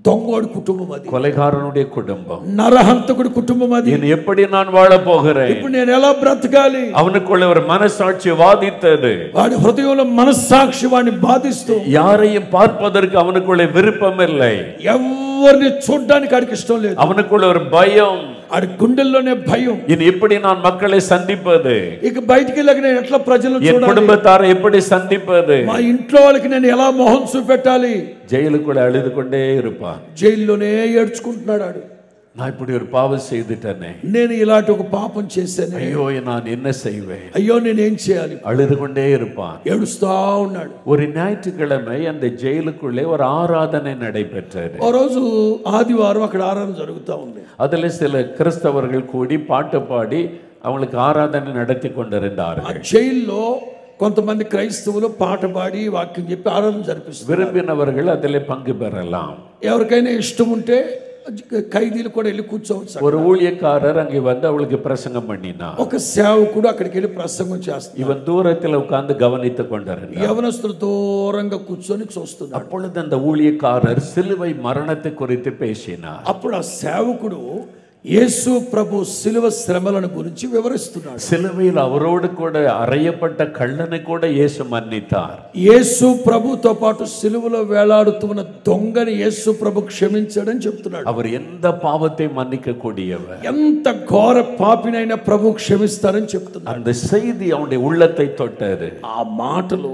దొంగోడి కుటుంబం అది, கொலைகாரனுடைய குடும்பம், నరహంతకుడి కుటుంబం అది. எப்படி நான் வாழ போகிறேன், ఇప్పుడు నేను ఎలా బ్రతకాలి? அவனுக்குள்ள ஒரு மனசாட்சி வாதித்தது. వాడి హృదయంలో మనస్సాక్షి వాడిని బాధిస్తూ, யாரையும் பார்ப்பதற்கு அவனுக்குள்ள விருப்பம் இல்லை, ఎవరిని చూడడానికి ఆడికి ఇష్టం లేదు, அவனுக்குள்ள ஒரு பயம், ఆడి గుండెల్లోనే భయం. இனி எப்படி நான் மக்களை சந்திப்பது, ఇక బయటికి వెళ్ళక నేను ఎట్లా ప్రజలను என் చూడాలి, குடும்பத்தாரை எப்படி சந்திப்பது, మా ఇంట్లో వాళ్ళకి నేను ఎలా మొహం చూపెట్టాలి? ஜெயிலுக்குள்ள அழுது கொண்டே இருப்பான். జైల్లోనే ఏడ్చుకుంటున్నాడు ఆడు. நான் இப்படி ஒரு பாவம் செய்துட்டேனே, నేను ఇలాంటి ఒక పాపం చేశాను, ஐயோ நான் என்ன செய்வேன், అయ్యో నేనేం చేయాలి? அழுது கொண்டே இருப்பான். ఏడుస్తా ఉన్నాడు. ஒரு ஞாயிற்றுக்கிழமை அந்த ஜெயிலுக்குள்ளே ஒரு ஆராதனை நடைபெற்றது. ఓ రోజు ఆదివారం అక్కడ ఆరాధన జరుగుతూ ఉంది. அதுல சில கிறிஸ்தவர்கள் கூடி பாட்டு பாடி அவங்களுக்கு ஆராதனை நடத்தி ఆ கொண்டிருந்தார்கள். జైల్లో కొంతమంది క్రైస్తవులు పాట పాడి వాక్యం చెప్పి ఆరాధన జరిపిస్తారు. விரும்பினவர்கள் அதில் பங்கு பெறலாம். ఎవరికైనా ఇష్టం ఉంటే ఖైదీలు కూడా వెళ్ళి కూర్చోవచ్చు. ஒரு ஊழியக்காரர் அங்கே வந்து அவளுக்கு பிரசங்கம் பண்ணினார். ఒక సేవకుడు అక్కడికి వెళ్ళి ప్రసంగం చేస్తాడు. இவன் தூரத்தில் உட்கார்ந்து கவனித்துக் கொண்டிருந்தான். యవనస్తులు దూరంగా కూర్చొని చూస్తున్నాడు. அப்பொழுது அந்த ஊழியக்காரர் சிலுவை மரணத்தை குறித்து பேசினார். అప్పుడు ఆ సేవకుడు యేసు ప్రభు శిలువ శ్రమలను గురించి వివరిస్తున్నాడు. சிலுவையில் அவரோடு கூட அறையப்பட்ட கள்ளனை கூட இயேசு மன்னித்தார். యేసు ప్రభుతో పాటు శిలువలో వేలాడుతున్న దొంగని యేసు ప్రభు క్షమించాడని చెప్తున్నాడు. அவர் எந்த பாவத்தை மன்னிக்க கூடியவர், ఎంత ఘోర పాపినైనా ప్రభు క్షమిస్తారని చెప్తున్నాడు. அந்த செய்தி அவனுடைய உள்ளத்தை தொட்டது. ఆ మాటలు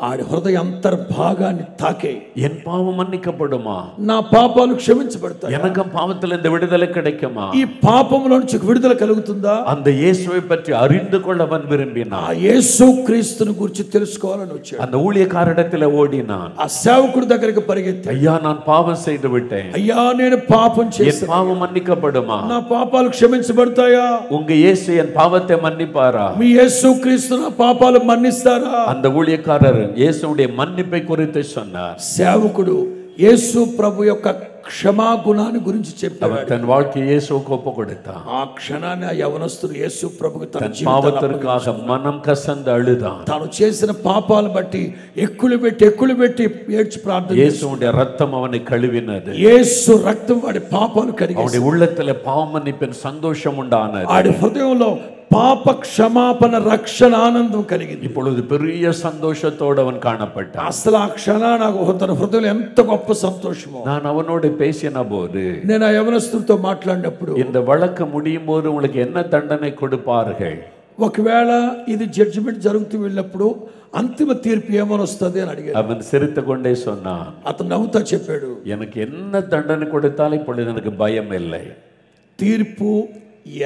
ఆడి హృదయ అంతర్భాగాన్ని తాకే. என் பாவம் మన్నికப்படுమా, నా పాపాలు క్షమించబడతాయి, எனக்கு பாவத்தில் இந்த விடுதலை கிடைக்குமா, ఈ పాపములో నుంచి విడుదల కలుగుతుందా? அந்த இயேசுவை பற்றி அறிந்து கொள்ள அவன் ఆ விரும்பினான். యేసు క్రీస్తుని గురించి తెలుసుకోవాలని వచ్చాడు. அந்த ஊழியக்காரிடத்தில் ஓடினான். ఆ సేవకుడి దగ్గరికి పరిగెత్తి, ஐயா நான் பாவம் செய்து விட்டேன், అయ్యా నేను పాపం என் చేశాను, பாவம் மன்னிக்கப்படுமா, నా పాపాలు క్షమించబడతాయా? உங்க இயேசு என் பாவத்தை மன்னிப்பாரா? మీ యేసు క్రీస్తు నా పాపాలు మన్నిస్తారా? அந்த ஊழியக்காரர் இயேசுடைய மன்னிப்பை குறித்து சொன்னார். సేవకుడు యేసు ప్రభు యొక్క క్షమా గుణాన్ని గురించి చెప్పాడు. அவன் தன் வாழ்க்கையை இயேசுவுக்கு ஒப்பு கொடுத்தான். ఆ క్షణాన్ని ఆ యవనస్తుడు యేసు ప్రభుకు తన தன் జీవితాన్ని பாவத்திற்காக மனம் கசந்து அழுதான். తాను చేసిన పాపాలు బట్టి ఎక్కులు పెట్టి ఏడ్చి ప్రార్థన చేశాడు. இயேசுடைய ரத்தம் அவனை கழுவினது. యేసు రక్తం వాడి పాపాలు కడిగేసింది. அவனுடைய உள்ளத்துல பாவ மன்னிப்பின் சந்தோஷம் உண்டானது. వాడి హృదయంలో పాప క్షమాపణ రక్షణ ఆనందం కలిగింది. இப்பொழுது பெரிய சந்தோஷத்தோடு அவன் காணப்பட்டான். అసలు ఆ క్షణాన నాకు తన హృదయంలో ఎంత గొప్ప సంతోషమో. நான் அவனோடு பேசின போது, నేను ఆ యవనస్తుడితో మాట్లాడినప్పుడు, இந்த வழக்கு முடியும் போது உங்களுக்கு என்ன தண்டனை கொடுப்பார்கள், ఒకవేళ ఇది జడ్జిమెంట్ జరుగుతూ వెళ్ళినప్పుడు అంతిమ తీర్పు ఏమని వస్తుంది అని అడిగాడు. அவன் சிரித்து கொண்டே சொன்னான், అతను నవ్వుతా చెప్పాడు, எனக்கு என்ன தண்டனை கொடுத்தாலும் இப்பொழுது எனக்கு பயம் இல்லை, తీర్పు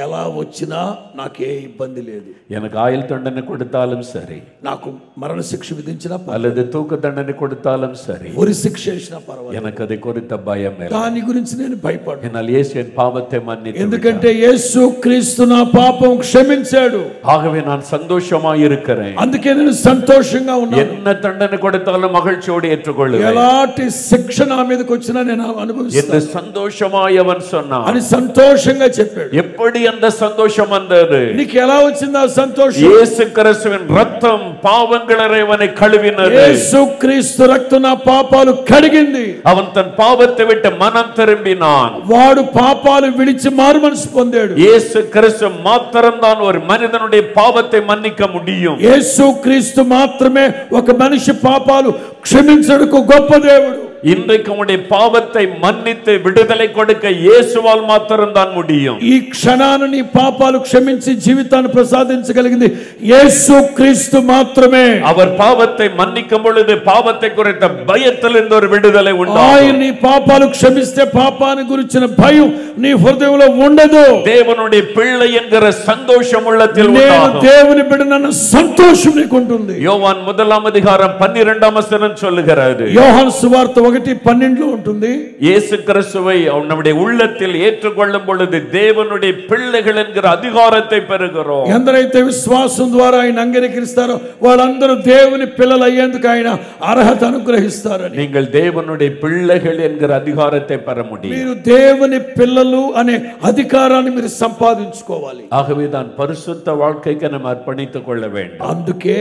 ఎలా వచ్చినా నాకే ఇబ్బంది లేదు, எனக்கு ஆயுள் தண்டனை கொடுத்தாலும் சரி, నాకు మరణ శిక్ష విధించినా அல்லது தூக்கு தண்டனை கொடுத்தாலும் சரி, ఉరి శిక్ష వేసినా పర్వాలేదు, எனக்கு அதை குறித்த பயம் இல்லை. దాని గురించి నేను భయపడను. என்னால் இயேசு என் பாவத்தை மன்னித்து ఎందుకంటే యేసు క్రీస్తు నా పాపం క్షమించాడు. ஆகவே நான் சந்தோஷமாய் இருக்கிறேன். అందుకే నేను సంతోషంగా ఉన్నాను. என்ன தண்டனை கொடுத்தாலும் மகிழ்ச்சியோடு ஏற்றுக்கொள்ளுவேன். ఎలాంటి శిక్ష నా మీదకి వచ్చినా నేను అనుభవిస్తాను என்று சந்தோஷமாய் அவன் சொன்னான். అని సంతోషంగా చెప్పాడు. எப்படி அந்த சந்தோஷம் வந்தது? నీకు ఎలా వచ్చింది ఆ సంతోషం? இயேசு கிறிஸ்துவின் ரத்தம் பாவங்களை அவனை கழுவினது. యేసు క్రీస్తు రక్తం నా పాపాలు కడిగింది. அவன் தன் பாவத்தை விட்டு மனம் திரும்பினான். వాడు పాపాలు విడిచి మారు మనసు పొందాడు. இயேசு கிறிஸ்து மாத்திரம்தான் ஒரு மனிதனுடைய பாவத்தை மன்னிக்க முடியும். యేసు క్రీస్తు మాత్రమే ఒక మనిషి పాపాలు క్షమించడానికి గొప్ప దేవుడు. இன்றைக்கு உன்னுடைய பாவத்தை மன்னித்து விடுதலை கொடுக்க இயேசுவால் மாத்திரம்தான் முடியும். ఈ క్షణాన నీ పాపాలు క్షమించి జీవితాన్ని ప్రసాదించగలిగింది యేసు క్రీస్తు మాత్రమే. அவர் பாவத்தை மன்னிக்கும் பொழுது பாவத்தை குறித்த பயத்திலிருந்து ஒரு விடுதலை ఆయన உண்டாகும். నీ పాపాలు క్షమిస్తే పాపాన్ని గురించిన భయం నీ హృదయంలో ఉండదు. தேவனுடைய பிள்ளை என்கிற சந்தோஷம் உள்ளத்தில் నేను உண்டாகும். దేవుని బిడ్డనన్న సంతోషం నీకు ఉంటుంది. யோவான் 1 அதிகாரம் 12 வசனம் சொல்லுகிறது, యోహాను సువార్త 1:12 ఉంటుంది. இயேசு கிறிஸ்துவை நம்முடைய உள்ளத்தில் ఏற்றுకొள்ளும் பொழுது దేవునుడి పిల్లలు என்கிற అధికారத்தை பெறுகிறோம். ఎందరైతే విశ్వాసం ద్వారా ఆయన అంగీకరిస్తారో వాళ్ళందరూ దేవుని పిల్లలు అయ్యేందుకు ఆయన అర్హత అనుగ్రహిస్తారని. நீங்கள் தேவனுடைய பிள்ளைகள் என்கிற அதிகாரத்தை பெற முடியும். మీరు దేవుని పిల్లలు అనే అధికారాన్ని మీరు సంపాదించుకోవాలి. ஆகவே தான் பரிசுத்த வாழ்க்கைக்கு நாம் அர்ப்பணித்துக் கொள்ள வேண்டும். అందుకే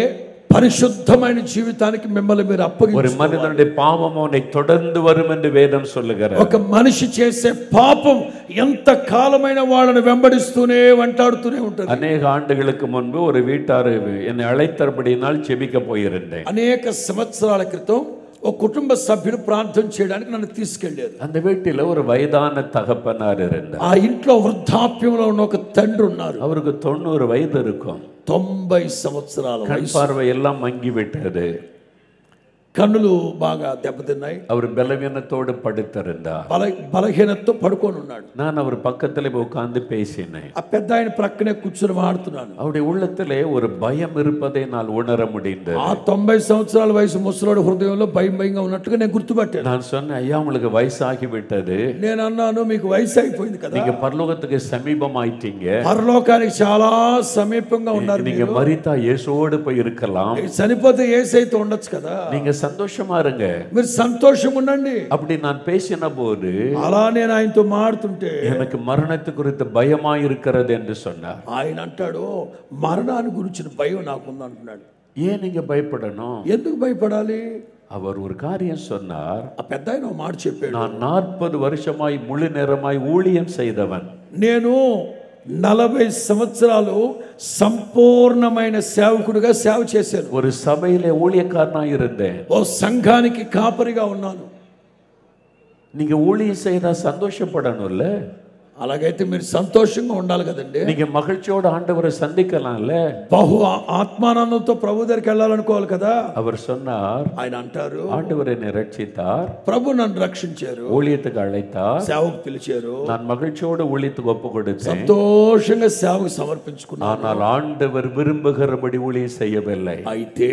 పరిశుద్ధమైన జీవితానికి మిమ్మల్ని మీరు అప్పగించుకోవాలి. ஒரு மனிதனுடைய பாவம் அவனை தொடர்ந்து வரும் என்று வேதம் சொல்லுகிறது. ఒక మనిషి చేసే పాపం ఎంత కాలమైన వాళ్ళని వెంబడిస్తూనే వెంటాడుతూనే ఉంటుంది. అనేక ఆండుகளுக்கு முன்பு ஒரு வீட்டார் என்னை அழைத்தபடியினால் ஜெபிக்க போயிருந்தேன். అనేక సంవత్సరాల క్రితం ఒక కుటుంబ సభ్యుడు ప్రార్థన చేయడానికి నన్ను తీసుకెళ్ళారు. அந்த வீட்டில் ஒரு வயதான தகப்பனார் இருந்தார். ఆ ఇంట్లో వృద్ధాప్యంలో ఉన్న ఒక తండ్రి ఉన్నారు. அவருக்கு 90 వయసు இருக்கும். 90 సంవత్సరాల கண் వయసు. பார்வை எல்லாம் மங்கி விட்டது. కన్నులు బాగా దెబ్బతిన్నాయి. அவர் பலவீனத்தோடு படுத்திருந்தார். బలహీనతతో పడుకొని ఉన్నాడు. நான் அவர் பக்கத்துல உட்கார்ந்து பேசினேன். ఆ పెద్ద ఆయన ప్రక్కనే కూర్చుని మాట్లాడుతున్నాను. அவருடைய உள்ளத்திலே ஒரு பயம் இருப்பதை நான் உணர முடிந்தது. ఆ 90 సంవత్సరాల వయసు ముసలోడి హృదయంలో భయంగా ఉన్నట్టుగా నేను గుర్తుపట్టాను. நான் சொன்னேன், ஐயா உங்களுக்கு வயசாகி விட்டது. నేను అన్నాను, మీకు వయసు అయిపోయింది కదా, நீங்க பரலோகத்துக்கு சமீபமாயிட்டீங்க, పరలోకానికి చాలా సమీపంగా ఉన్నారు, நீங்க மரித்தா இயேசுவோடு போய் இருக்கலாம், చనిపోతే యేసయ్యతో ఉండొచ్చు కదా, நீங்க సంతోషமா இருங்க, మీరు సంతోషంగా ఉండండి. அப்படி நான் பேசின போது అలా నేను ఆయనతో మాట్లాడుతుంటే எனக்கு மரணத்து குறித்து பயமா இருக்கிறது என்று சொன்னார். ఆయన అంటాడు, మరణాన్ని గురించిన భయం నాకుంది అంటున్నాడు. ஏன் நீங்க பயப்படணும்? ఎందుకు భయపడాలి? அவர் ஒரு காரியம் சொன்னார். ఆ పెద్ద ఆయన మాట చెప్పాడు, நான் 40 வருஷமாய் முழு நேரமாய் ஊழியம் செய்தவன். నేను 40 సంవత్సరాలు సంపూర్ణమైన సేవకుడిగా సేవ చేశాను. ஒரு சபையிலே ஊழியக்காரனாய் இருந்தேன். ఓ సంఘానికి కాపరిగా ఉన్నాను. நீங்க ஊழியம் செய்தா சந்தோஷப்படணும்ல? అలాగైతే మీరు సంతోషంగా ఉండాలి కదండి. நீங்க மகிழ்ச்சியோட ஆண்டவரை சந்திக்கலாம்ல? బహు ఆత్మానందంతో ప్రభు దగ్గరికి వెళ్ళాలనుకోవాలి కదా. அவர் சொன்னார், ఆయన అంటారు, ஆண்டவர் என்னை ரட்சித்தார், ప్రభు నన్ను రక్షించారు, ஊழியத்துக்கு அழைத்தார், సేవకు పిలిచారు, நான் మகிழ்ச்சியோட ஊழியத்துக்கு ఒప్పు கொடுத்தேன், సంతోషంగా సేవకు సమర్పించుకున్నాను. ஆனால் ఆండவர் విரும்புகிறபடி ஊழியம் செய்யவில்லை. అయితే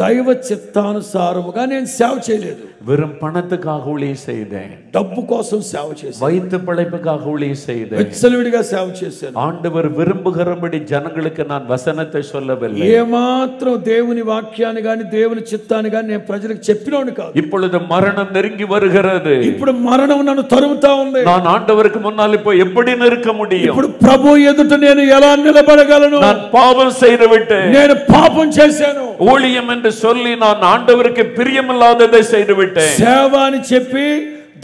దైవ చిత్తానుసారముగా నేను సేవ చేయలేదు. வெறும் பணத்துக்காக ஊழியம் செய்தேன், డబ్బు కోసం సేవ చేశాను, வயிற்று பிழைப்புக்காக ஊழியம் செய்தேன், విచ్చలవిడిగా సేవ చేశాను. ஆண்டவர் விரும்புகிறபடி ஜனங்களுக்கு நான் வசனத்தை சொல்லவில்லை. ఏమాత్రం దేవుని వాక్యాన్ని గాని దేవుని చిత్తాన్ని గాని నేను ప్రజలకు చెప్పినోని కాదు. இப்பொழுது மரணம் நெருங்கி வருகிறது. ఇప్పుడు మరణం నన్ను తరుముతా ఉంది. நான் ஆண்டவருக்கு முன்னால் போய் எப்படி நிற்க முடியும்? ఇప్పుడు ప్రభు ఎదుట నేను ఎలా నిలబడగలను? நான் பாவம் செய்து விட்டேன், నేను పాపం చేశాను. ஊழியம் என்று சொல்லி நான் ஆண்டவருக்கு பிரியமில்லாததை செய்து விட்டேன். సేవ అని చెప్పి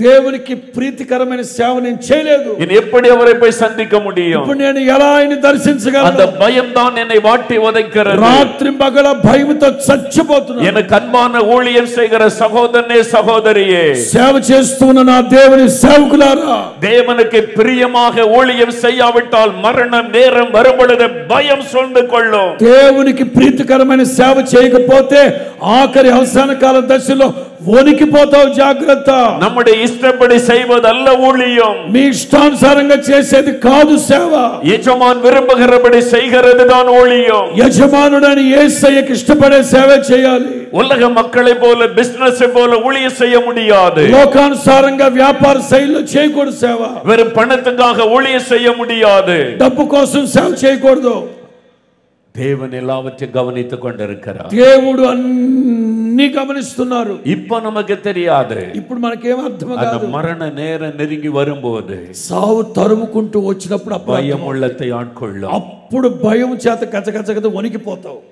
దేవునికి ప్రీతికరమైన సేవ నేను చేయలేదు. இனி எப்படி அவரை போய் சந்திக்க முடியும்? ఇప్పుడు నేను ఎలా ఆయన దర్శించగలను? அந்த பயம் தான் என்னை வாட்டி வதைக்கிறது. రాత్రి పగల భయంతో చచ్చిపోతున్నాను. எனக்கு அன்பான ஊழியம் செய்கிற சகோதரனே சகோதரியே, సేవ చేస్తున్న నా దేవుని సేవకులారా, தேவனுக்கு பிரியமாக ஊழியம் செய்யாவிட்டால் மரணம் நேரம் வரும் பொழுது பயம் சூழ்ந்து கொள்ளும். దేవునికి ప్రీతికరమైన సేవ చేయకపోతే ఆఖరి అవసాన కాల దశలో వణికిపోతావు. జాగ్రత్త. நம்முடைய ఇష్టపడి செய்வதல்ல ஊழியம், మీ ఇష్టానుసారంగా చేసేది కాదు సేవ. యజమాన్ విரும்புகிறபடி செய்கிறது தான் ஊழியம். యజమానుడని యేసయ్యకి ఇష్టపడే సేవ చేయాలి. உலக மக்களை போல பிசினஸ் போல ஊழியம் செய்ய முடியாது. లోకానుసారంగా వ్యాపార శైలిలో చేయకూడదు సేవ. வெறும் பணத்துக்காக ஊழியம் செய்ய முடியாது. డబ్బు కోసం సేవ చేయకూడదు. தேவன் எல்லாவற்றையும் கவனித்துக் கொண்டிருக்கிறார். దేవుడు అన్ని గమనిస్తున్నారు. இப்ப நமக்கு தெரியாது, ఇప్పుడు మనకేం అర్థం కాదు. மரண நேரம் நெருங்கி வரும்போது సావు తరుముకుంటూ వచ్చినప్పుడు பயம் உள்ளத்தை ஆட்கொள்ளும். అప్పుడు భయం చేత కచకచకత వణికిపోతావు.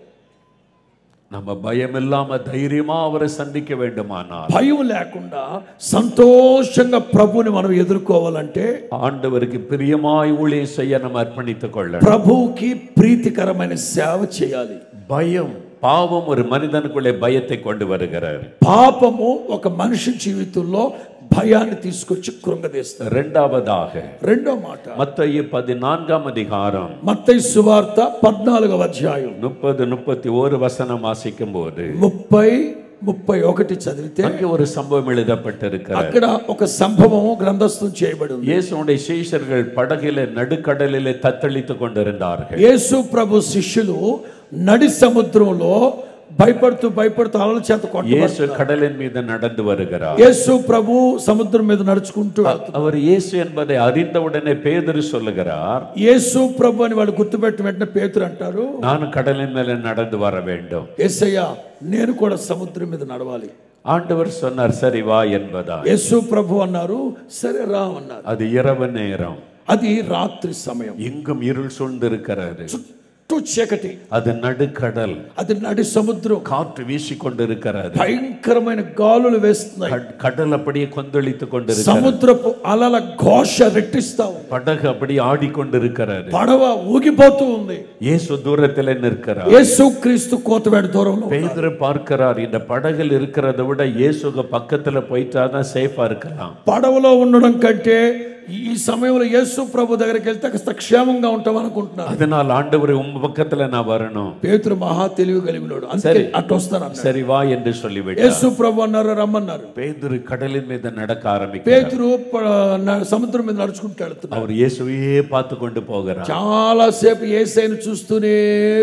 நம்ம பயம் இல்லாம தைரியமா அவரை சந்திக்க வேண்டுமானால், భయం లేకుండా సంతోషంగా ప్రభువుని మనం ఎదుర్కోవాలంటే ஆண்டவருக்கு பிரியமாய் ஊழியம் செய்ய நம்ம அர்ப்பணித்துக் கொள்ளணும். ప్రభువుకి ప్రీతికరమైన సేవ చేయాలి. பயம், பாவம் ஒரு மனிதனுக்குள்ளே பயத்தை கொண்டு வருகிறார். పాపము ఒక మనిషి జీవితంలో భయాన్ని తీసుకొచ్చి కృంగదీస్తారు. இரண்டாவதாக రెండో మాట, மத்தேயு 14 அதிகாரம் మత్తయి సువార్త 14వ అధ్యాయం 30-31 வசனம் வாசிக்கும் போது 30-31 చదివితే அங்கே ஒரு சம்பவம் எழுதப்பட்டிருக்கிறது. అక్కడ ఒక సంభవం గ్రంథస్థం చేయబడి ఉంది. இயேசுவுடைய சீஷர்கள் படகிலே நடுக்கடலிலே தத்தளித்துக் கொண்டிருந்தார்கள். యేసు ప్రభు శిష్యులు నడి సముద్రంలో భయపడుతూ అలల చేత இயேசு கடலின் மீது நடந்து வருகிறார். యేసు ప్రభు సముద్రం మీద నడుచుకుంటూ அவர் இயேசு என்பதை அறிந்தவுடனே பேதுரு சொல்லுகிறார், యేసు ప్రభు అని వాళ్ళు గుర్తుపెట్టి వెంటనే పేతురు అంటారు, நான் கடலின் மேலே நடந்து வர வேண்டும். యేసయ్యా నేను కూడా సముద్రం మీద నడవాలి. ஆண்டவர் சொன்னார், சரி வா என்பதா. యేసు ప్రభు అన్నారు, సరే రా అన్నారు. அது இரவு நேரம், అది రాత్రి సమయం, எங்கும் இருள் சூழ்ந்திருக்கிறது, చుట్టూ చీకటి, அது నడుకడల్, అది నడి సముద్రం, காற்று வீசிக்கொண்டிருக்கிறது, భయంకరమైన గాలులు వేస్తున్నాయి, கடல் அப்படியே கொந்தளித்துக் கொண்டிருக்கிறது, సముద్రపు అలల ఘోష రెట్టిస్తా ఉంది, படகு அப்படியே ஆடிக்கொண்டிருக்கிறது, పడవ ఊగిపోతూ ఉంది. இயேசு தூரத்திலே நிற்கிறார். యేసు క్రీస్తు కోతవేట దూరంలో ఉన్నారు. பேதுரு பார்க்கிறார், இந்த படகுல இருக்கிறத விட இயேசுக்கு பக்கத்துல போயிட்டாதான் சேஃபா இருக்கலாம். పడవలో ఉండడం కంటే ఈ సమయంలో యేసు ప్రభు దగ్గరికి వెళ్తే కాస్త క్షేమంగా ఉంటాం అనుకుంటున్నారు. அதனால் ஆண்டவரே உங்க பக்கத்துல நான் வரணும். పేతురు మహా తెలివి కలిగినోడు, అందుకే అటు వస్తాను. சரி வா என்று சொல்லிவிட்டார். యేసు ప్రభు అన్నారు రమ్మన్నారు. பேதுரு கடலின் மீது நடக்க ஆரம்பிக்கிறார். పేతురు సముద్రం మీద నడుచుకుంటూ వెళ్తున్నాడు. அவர் இயேசுவையே பார்த்து கொண்டு போகிறார். చాలా సేపు యేసయ్యను చూస్తూనే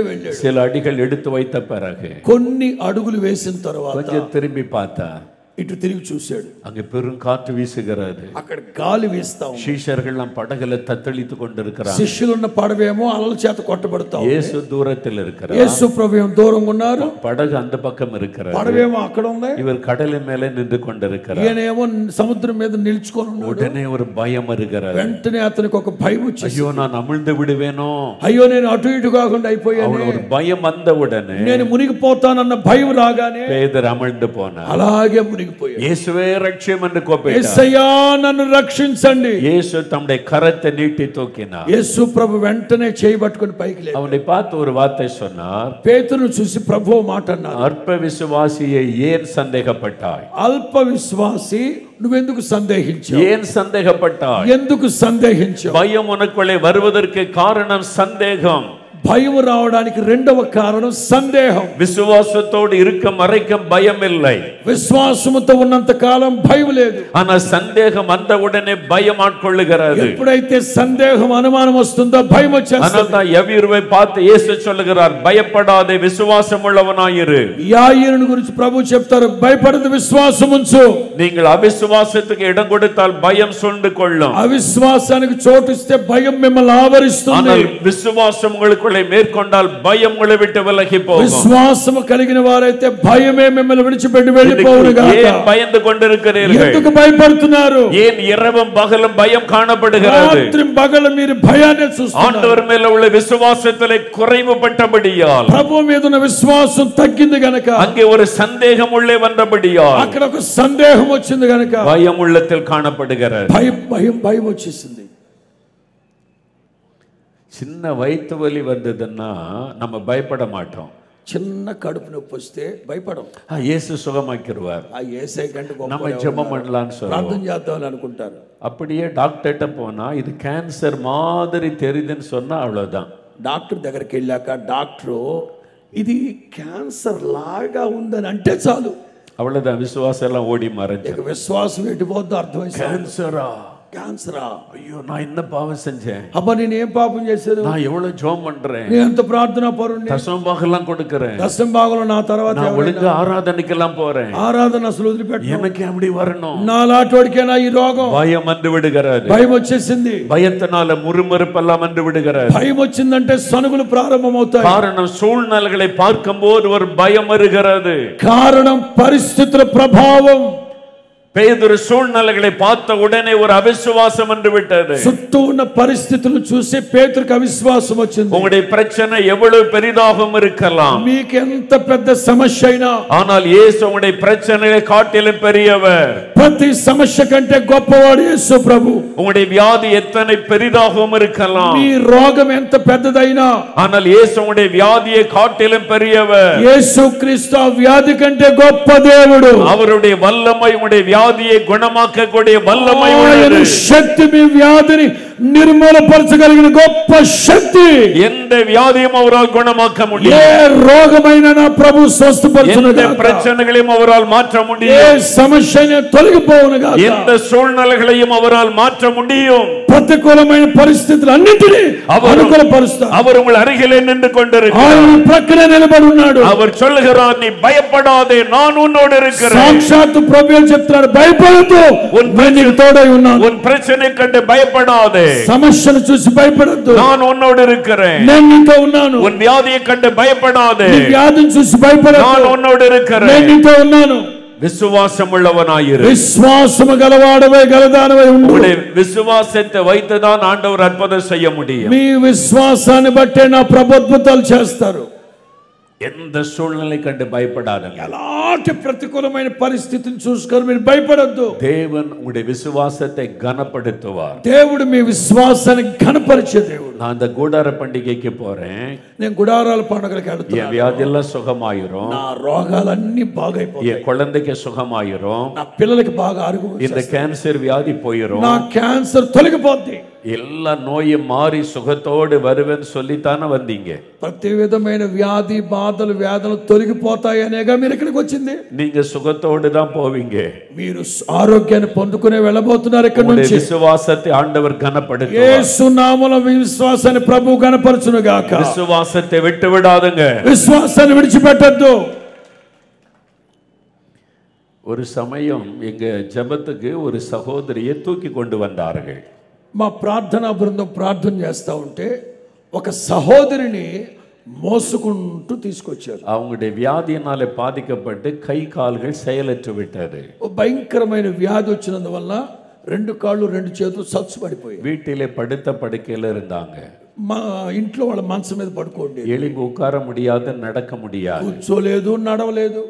వెళ్ళాడు. சில அடிகள் எடுத்து வைத்த பிறகு కొన్ని అడుగులు వేసిన తర్వాత கொஞ்சம் திரும்பி பார்த்தார். ఇటు తిరిగి చూశాడు. அங்கே பெரும் காற்று வீசுகிறது. అక్కడ గాలి వీస్తా ఉంది. శిష్యులు పడగల తత్తளித்து கொண்டிருக்கிறார். శిష్యులున్న పడవేమో అలల చేత కొట్టబడతా ఉంది. యేసు దూరத்தில் இருக்கிறார். యేసు ప్రభువు దూరంగా ఉన్నారు. పడగ அந்த பக்கம் இருக்கிறார். పడవేమో అక్కడ ఉంది. இவர் கடலின் மேலே நின்று கொண்டிருக்கிறார். ఈయనేమో సముద్రం మీద నిల్చుకొని ఉన్నాడు. உடனே ஒரு பயம் வருகிறது. వెంటనే అతనికి ఒక భయం వచ్చింది. ஐயோ நான் అమిழ்ந்து విడువేనో, అయ్యో నేను అటు ఇటు కాకుండా అయిపోయాను. ஒரு பயம் வந்த உடனே నేను మునిగిపోతానన్న భయం రాగానే பேதுரு అమిழ்ந்து పోனார். అలాగే మునిగిపోయాడు. இயேசுவே ரட்சியம் என்று கூப்பிட்டார். యేసయ్యా నన్ను రక్షించండి. இயேசு தம்முடைய கரத்தை நீட்டி தூக்கினார். యేసు ప్రభు వెంటనే చేయి పట్టుకొని పైకి లేపాడు. அவனை பார்த்து ஒரு வார்த்தை சொன்னார். పేతురును చూసి ప్రభువు మాట అన్నారు, அற்ப விசுவாசியை ஏன் சந்தேகப்பட்டாய்? అల్ప విశ్వాసి నువ్వెందుకు సందేహించావు? ஏன் சந்தேகப்பட்டாய்? ఎందుకు సందేహించావు? பயம் உனக்குள்ளே வருவதற்கு காரணம் சந்தேகம். భయం రావడానికి రెండవ కారణం సందేహం. விசுவாசத்தோடு இருக்க மறைக்கும் பயம் இல்லை. విశ్వాసముతో ఉన్నంత కాలం భయం లేదు. ஆனா சந்தேகம் வந்த உடனே பயம் ஆட்கொள்ளுகிறது. ఎప్పుడైతే సందేహం అనుమానం వస్తుందో భయం వచ్చేస్తుంది. அதனால்தான் யவீருவை பார்த்து இயேசு சொல்லுகிறார், பயப்படாதே, விசுவாசம் உள்ளவனாயிரு. యాయీరుని గురించి ప్రభు చెప్తారు, భయపడదు, విశ్వాసం ఉంచు. நீங்கள் అవిశ్వాసத்துக்கு இடம் கொடுத்தால் பயம் சூழ்ந்து கொள்ளும். అవిశ్వాసానికి చోటు ఇస్తే భయం మిమ్మల్ని ఆవరిస్తుంది. ஆனால் விசுவாசம் உங்களுக்குள்ளே மேற்கொண்டால் பயம் உங்களை விட்டு விலகி போகும். విశ్వాసము కలిగిన వారైతే భయమే మిమ్మల్ని విడిచిపెట్టి వెళ్ళిపోవును గాక. ஏன் பயந்து கொண்டிருக்கிறீர்கள்? ఎందుకు భయపడుతున్నారు? ஏன் இரவும் பகலும் பயம் காணப்படுகிறது? రాత్రి పగలు మీరు భయాన్ని చూస్తున్నారు. ஆண்டவர் மேல உள்ள விசுவாசத்திலே குறைவுபட்டபடியால், ప్రభు మీద ఉన్న విశ్వాసం తగ్గింది గనక, அங்கே ஒரு சந்தேகம் உள்ளே வந்தபடியால், అక్కడ ఒక సందేహం వచ్చింది గనక பயம் உள்ளத்தில் காணப்படுகிறது. భయం వచ్చేసింది. சின்ன வயிற்று வலி வந்ததுன்னா நம்ம பயப்பட மாட்டோம். చిన్న కడుపు నొప్పి వస్తే భయపడం. இயேசு சுகமாக்கிடுவார், ఆ యేసయ్య కంటే நம்ம ஜெபம் பண்ணலாம்னு ప్రార్థన சொல்லுவோம். చేద్దామని అనుకుంటారు. அப்படியே டாக்டர்கிட்ட போனா இது கேன்சர் மாதிரி தெரியுதுன்னு சொன்னா அவ்வளவுதான். డాక్టర్ దగ్గరికి వెళ్ళాక డాక్టరు ఇది క్యాన్సర్ లాగా ఉందని అంటే చాలు, அவ்வளவுதான், விசுவாசம் எல்லாம் ஓடி மறைஞ்சு. ఇక విశ్వాసం ఎటుపోద్దో అర్థమైంది. கேன்சரா? క్యాన్సరా? ஐயோ நான் என்ன பாவம் செஞ்சேன்? అబ్బా నేను ఏం పాపం చేశాను? நான் எவ்வளவு ஜெபம் பண்றேன், నేను ఎంత ప్రార్థన పరుణ్ణి, தசமபாகெல்லாம் கொடுக்கிறேன், దశమ భాగంలో నా తర్వాత நான் ஒழுங்கா ஆராதனைக்கெல்லாம் போறேன், ఆరాధన అసలు వదిలిపెట్టాను, எனக்கு அப்படி வரணும். నా లాంటివాడికేనా ఈ రోగం? பயம் வந்து விடுகிறது. భయం వచ్చేసింది. பயத்தினால முறுமுறுப்பெல்லாம் வந்து விடுகிறது. భయం వచ్చిందంటే సనుగులు ప్రారంభమవుతాయి. காரணம் சூழ்நிலைகளை பார்க்கும்போது ஒரு பயம் வருகிறது. కారణం పరిస్థితుల ప్రభావం. பேதுரு சூழ்நிலைகளை பார்த்த உடனே ஒரு அவிசுவாசம் வந்து விட்டது. చుట్టూ ఉన్న పరిస్థితులను చూసి పేతురుకు అవిశ్వాసం వచ్చింది. உங்களுடைய பிரச்சனை எவ்வளவு பெரிதாகவும் இருக்கலாம், మీకు ఎంత పెద్ద సమస్య అయినా, ஆனால் இயேசு உங்களுடைய பிரச்சனையை காட்டிலும் பெரியவர். ప్రతి సమస్య కంటే గొప్పవాడు యేసు ప్రభు. உங்களுடைய வியாதி எத்தனை பெரிதாகவும் இருக்கலாம், మీ రోగం ఎంత పెద్దదైనా, ஆனால் இயேசு உங்களுடைய வியாதியை காட்டிலும் பெரியவர். యేసుక్రీస్తు ఆ వ్యాధి కంటే గొప్ప దేవుడు. அவருடைய வல்லமை உங்களுடைய வியாதியை குணமாக்கக்கூடிய வல்லமை உள்ளது. శక్తి మీ వ్యాధిని నిర్మూలపరచగలిగిన గొప్ప శక్తి. எந்த வியாதியும் அவரால் குணமாக்க ఏ முடியும். రోగమైన నా ప్రభు స్వస్థపరచును எந்த గాక. பிரச்சனைகளையும் அவரால் மாற்ற ఏ முடியும். సమస్యను తొలగిపోవును గాక. எந்த சூழ்நிலைகளையும் அவரால் மாற்ற முடியும். ప్రతికూలమైన పరిస్థితులన్నిటినీ అనుకూలపరుస్తాడు. அவர் உங்கள் அருகிலே நின்று கொண்டிருக்கிறார். ఆయన ప్రక్కనే నిలబడి ఉన్నాడు. அவர் சொல்லுகிறார், நீ பயப்படாதே, நான் உன்னோடு இருக்கிறேன். సాక్షాత్తు ప్రభువు చెప్తున్నాడు, భయపడొద్దు, నేను నీకు తోడై ఉన్నాను. உன் பிரச்சனை கண்டு பயப்படாதே, సమస్యను చూసి భయపడొద్దు, நான் உன்னோடு இருக்கிறேன். నేను నీతో ఉన్నాను. உன் வியாதியை கண்டு பயப்படாதே, నీ వ్యాధిని చూసి భయపడొద్దు, நான் உன்னோடு இருக்கிறேன். నేను నీతో ఉన్నాను. விசுவாசம் உள்ளவனாயிரு. విశ్వాసము గలవాడవై గలదానవై ఉండు. உன்னுடைய விசுவாசத்தை வைத்துதான் ஆண்டவர் அற்புதம் செய்ய முடியும். మీ విశ్వాసాన్ని బట్టే నా ప్రభు అద్భుతాలు చేస్తారు. எந்த சூழ்நிலை கண்டு பயப்படாதீங்க. ఎలాంటి ప్రతికూలమైన పరిస్థితిని చూసుకొని మీరు భయపడొద్దు. தேவன் உங்களுடைய விசுவாசத்தை கனப்படுத்துவார். దేవుడు మీ విశ్వాసాన్ని ఘనపరిచే దేవుడు. நான் அந்த கூடார பண்டிகைக்கு போறேன். నేను గుడారాల పండుగలకు என் వెళ్తున్నాను. வியாதி எல்லாம் சுகமாயிரும். నా రోగాలన్నీ బాగైపోతాయి. என் குழந்தைக்கு சுகமாயிரும். నా పిల్లలకి బాగా అరుగు. இந்த கேன்சர் வியாதி போயிரும். నా క్యాన్సర్ తొలగిపోద్ది. எல்லா நோயும் மாறி சுகத்தோடு வருவேன்னு சொல்லித்தானே வந்தீங்க. ప్రతి విధమైన వ్యాధి బాధలు వ్యాధులు తొలగిపోతాయి అనేగా మీరు ఇక్కడికి వచ్చింది. நீங்க சுகத்தோடு தான் போவீங்க. మీరు ఆరోగ్యాన్ని పొందుకునే వెళ్ళబోతున్నారు ఇక్కడి నుంచి. விசுவாசத்தை ஆண்டவர் கனப்படுத்துவார். యేసు నామములో మీ విశ్వాసాన్ని ప్రభువు గణపరచును గాక. விசுவாசத்தை விட்டு விடாதுங்க. విశ్వాసాన్ని విడిచిపెట్టొద్దు. ஒரு சமயம் எங்க ஜெபத்துக்கு ஒரு சகோதரியை தூக்கி கொண்டு வந்தார்கள். మా ప్రార్థనా బృందం ప్రార్థన చేస్తూ ఉంటే ఒక సహోదరిని మోసుకుంటూ తీసుకొచ్చారు. அவங்களுடைய வியாதியினால பாதிக்கப்பட்டு கை கால்கள் செயலற்று விட்டது. భయంకరమైన వ్యాధి వచ్చినందువల్ల రెండు కాళ్ళు రెండు చేతులు సచ్చు పడిపోయాయి. வீட்டிலே படுத்த படுக்கையில இருந்தாங்க. మా ఇంట్లో వాళ్ళ మంచం మీద పడుకోండి. எழும்பி உட்கார முடியாது, நடக்க முடியாது, కూర్చోలేదు, నడవలేదు.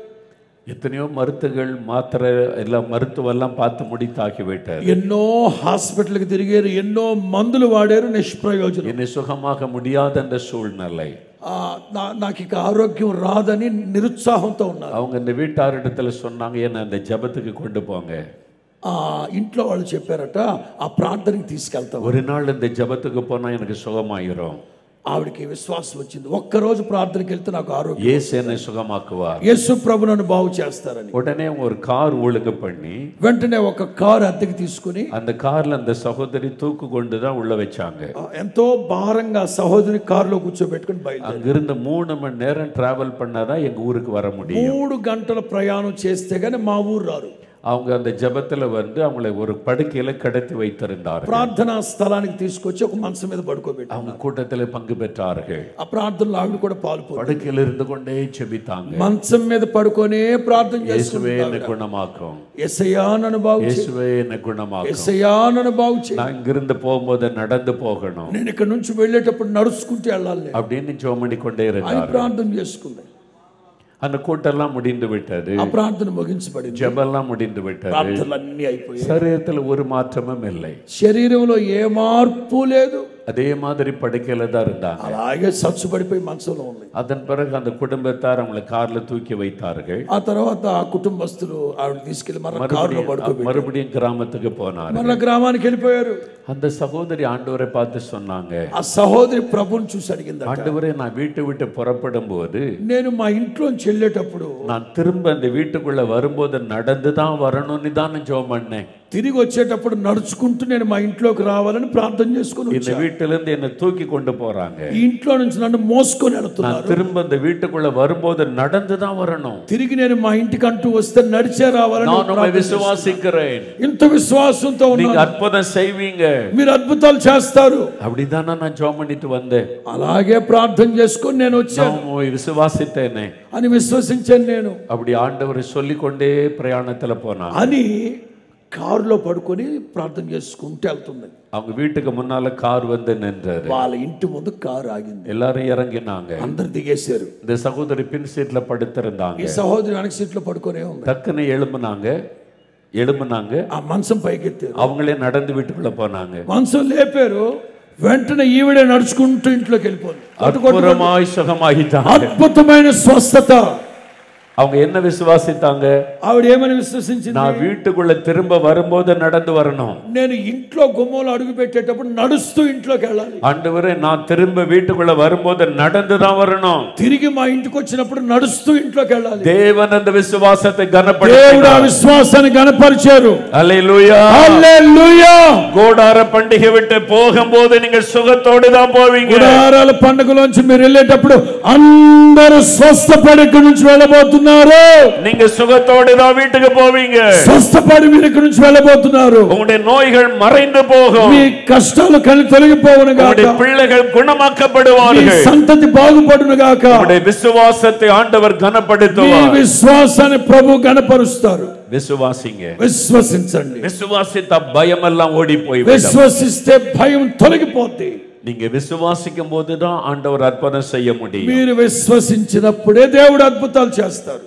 எத்தனையோ மருத்துகள் மாத்திரை எல்லாம் மருத்துவெல்லாம் பார்த்து முடித்தாகிவிட்டார். ఎన్నో హాస్పిటల్కి తిరిగారు, ఎన్నో మందులు వాడారు, నిష్ప్రయోజనం. என்னை சுகமாக முடியாத அந்த சூழ்நிலை. నాకు ఇక ఆరోగ్యం రాదని నిరుత్సాహంతో ఉన్నారు. அவங்க இந்த வீட்டாரிடத்துல சொன்னாங்க, என்ன அந்த ஜெபத்துக்கு கொண்டு போங்க. ఇంట్లో వాళ్ళు చెప్పారట, ఆ ప్రార్థనకి తీసుకెళ్తాం. ஒரு நாள் இந்த ஜெபத்துக்கு போனா எனக்கு சுகமாயிரும். ఆవిడకి విశ్వాసం వచ్చింది. ఒక్కరోజు ప్రార్థనకి వెళ్తే నాకు ఆరోగ్యం, இயேசு என்னை சுகமாக்குவார். యేసు ప్రభు నన్ను బాగు చేస్తారని. உடனே ஒரு கார் ஒழுங்கு பண்ணி వెంటనే ఒక కారు అద్దెకి తీసుకుని அந்த కార్ல அந்த సహోదరి தூக்கு கொண்டு தான் உள்ள வச்சாங்க. ఎంతో భారంగా సహోదరి కారులో కూర్చోబెట్టుకుని బయలుదేరారు. அங்கிருந்து 3 மணி நேரம் டிராவல் பண்ணாதான் எங்க ஊருக்கு வர முடியும். 3 గంటల ప్రయాణం చేస్తే గానీ మా ఊరు రారు. அவங்க அந்த ஜெபத்துல வந்து அவங்களை ஒரு படுக்கையில கடத்தி வைத்திருந்தார்கள். ప్రార్థనా స్థలానికి తీసుకొచ్చి ఒక మంచం మీద పడుకోబెట్టారు. அவங்க கூட்டத்தில் பங்கு பெற்றார்கள். ఆ ప్రార్థనలో ఆవిడ కూడా పాల్గొన్నారు. படுக்கையில இருந்து கொண்டே ஜெபித்தாங்க. మంచం మీద పడుకొనే ప్రార్థన இயேசுவே చేస్తున్నారు. என்னை குணமாக்கும், యేసయ్యా నన్ను బాగు చేయి, இயேசுவே என்னை குணமாக்கும். యేసయ్యా నన్ను బాగు చేయి. நான் இங்கிருந்து போகும்போது நடந்து போகணும் నేను ఇక్కడ నుంచి వెళ్ళేటప్పుడు నడుచుకుంటూ వెళ్ళాలి அப்படின்னு ஜெபம் பண்ணி கொண்டே అని இருந்தார். ప్రార్థన చేసుకుంది. அந்த கூட்டெல்லாம் முடிந்து விட்டது. ఆ ప్రార్థన ముగించబడింది. ஜெபம்லாம் முடிந்து விட்டது. ప్రార్థనలన్నీ అయిపోయాయి. சரீரத்தில் ஒரு மாற்றமும் இல்லை. శరీరంలో ఏ మార్పు లేదు. அதே மாதிரி படுக்கையில தான் இருந்தாங்க. అలాగే సచ్చుపడిపోయి మంచంలో ఉంది. அதன் பிறகு அந்த குடும்பத்தார் அவங்களை கார்ல தூக்கி வைத்தார்கள். ఆ తర్వాత ఆ కుటుంబస్తులు ఆవిడ తీసుకెళ్లి మరలా కారులో పడుకోబెట్టారు. மறுபடியும் கிராமத்துக்கு போனார். మరలా గ్రామానికి వెళ్ళిపోయారు. அந்த சகோதரி ஆண்டவரை பார்த்து சொன்னாங்க, ఆ సహోదరి ప్రభుని చూసి అడిగింది, ஆண்டவரே நான் வீட்டை விட்டு புறப்படும் போது నేను మా ఇంట్లోంచి వెళ్ళేటప్పుడు நான் திரும்ப அந்த வீட்டுக்குள்ள வரும்போது நடந்து தான் வரணும்னு தான் ஜெபம் பண்ணேன். తిరిగి వచ్చేటప్పుడు నడుచుకుంటూ నేను మా ఇంట్లోకి రావాలని ప్రార్థన చేసుకుని இந்த வீட்டில இருந்து என்ன தூக்கி கொண்டு போறாங்க. ఈ ఇంట్లో నుంచి నన్ను మోసుకొని நான் వెళ్తున్నారు. திரும்ப இந்த வீட்டுக்குள்ள வரும்போது நடந்து தான் வரணும். తిరిగి నేను మా ఇంటికి అంటూ వస్తే నడిచే రావాలని நான் உம்மை விசுவாசிக்கிறேன். ఇంత విశ్వాసంతో நீங்க ఉన్నారు. அற்புதம் செய்வீங்க. మీరు అద్భుతాలు చేస్తారు. அப்படிதானே நான் ஜெபம் பண்ணிட்டு வந்தேன். అలాగే ప్రార్థన చేసుకొని నేను వచ్చాను நான் உம்மை விசுவாசித்தேனே అని విశ్వసించాను నేను அப்படி ஆண்டவர் சொல்லிக்கொண்டே பிரயாணத்துல போனாங்க. అని కారులో పడుకొని ప్రార్థన చేసుకుంటూ వెళ్తుంది. அவங்க வீட்டுக்கு முன்னால கார் வந்து நின்றது. వాళ్ళ ఇంటి ముందు కారు ఆగింది. எல்லாரும் இறங்கினாங்க. అందరు దిగేశారు. இந்த సహోదరి பின் சீட்ல படுத்திருந்தாங்க. ఈ సహోదరి వెనక సీట్లో పడుకొనే ఉంది. டக்குன்னு எழும்புனாங்க. ఆ మంచం పైకెత్తారు. அவங்களே நடந்து வீட்டுக்குள்ள போனாங்க. మంచం లేపారు. వెంటనే ఈవిడే నడుచుకుంటూ ఇంట్లోకి వెళ్ళిపోయింది. அற்புதமாய் சுகமாகிட்டாங்க. అద్భుతమైన స్వస్థత. அவங்க என்ன விசுவாசித்தாங்க? ఆవిడ ఏమని విశ్వసించింది? நான் வீட்டுக்குள்ள திரும்ப வரும்போது நடந்து வரணும். నేను ఇంట్లో గుమ్మలో అడుగు పెట్టేటప్పుడు నడుస్తూ ఇంట్లోకి వెళ్ళాలి. ஆண்டவரே, நான் திரும்ப வீட்டுக்குள்ள வரும்போது நடந்து தான் வரணும். తిరిగి మా ఇంటికి వచ్చినప్పుడు నడుస్తూ ఇంట్లోకి వెళ్ళాలి. தேவன் அந்த விசுவாசத்தை దేవుడు கனப்படுத்தினார். ఆ విశ్వాసాన్ని గణపరిచారు. ஹல்லேலூயா. హల్లెలూయా. கோடார பண்டிகை விட்டு போகும்போது நீங்க சுகத்தோடு தான் போவீங்க. గుడారాల పండుగలోంచి మీరు వెళ్ళేటప్పుడు అందరూ స్వస్థపడి ఇక్కడి నుంచి వెళ్ళబోతున్నారు. நீங்க சுகத்தோடு தான் வீட்டுக்கு போவீங்க. స్వస్థపడి మీరు ఇక్కడి నుంచి వెళ్ళబోతున్నారు. உங்களுடைய நோய்கள் மறைந்து போகும். మీ కష్టాలు తొలగిపోవును గాక. உங்களுடைய பிள்ளைகள் குணமாக்கப்படுவார்கள். మీ సంతతి బాగుపడును గాక. உங்களுடைய விசுவாசத்தை ஆண்டவர் మీ கனப்படுத்துவார். విశ్వాసాన్ని ప్రభు గణపరుస్తారు. விசுவாசிங்க. విశ్వసించండి. விசுவாசித்த பயமெல்லாம் ஓடி போய்விடும். విశ్వసిస్తే భయం తొలగిపోద్ది. நீங்க விசுவாசிக்கும் போதுதான் ஆண்டவர் அற்புதம் செய்ய முடியும். మీరు విశ్వసించినప్పుడే దేవుడు అద్భుతాలు చేస్తారు.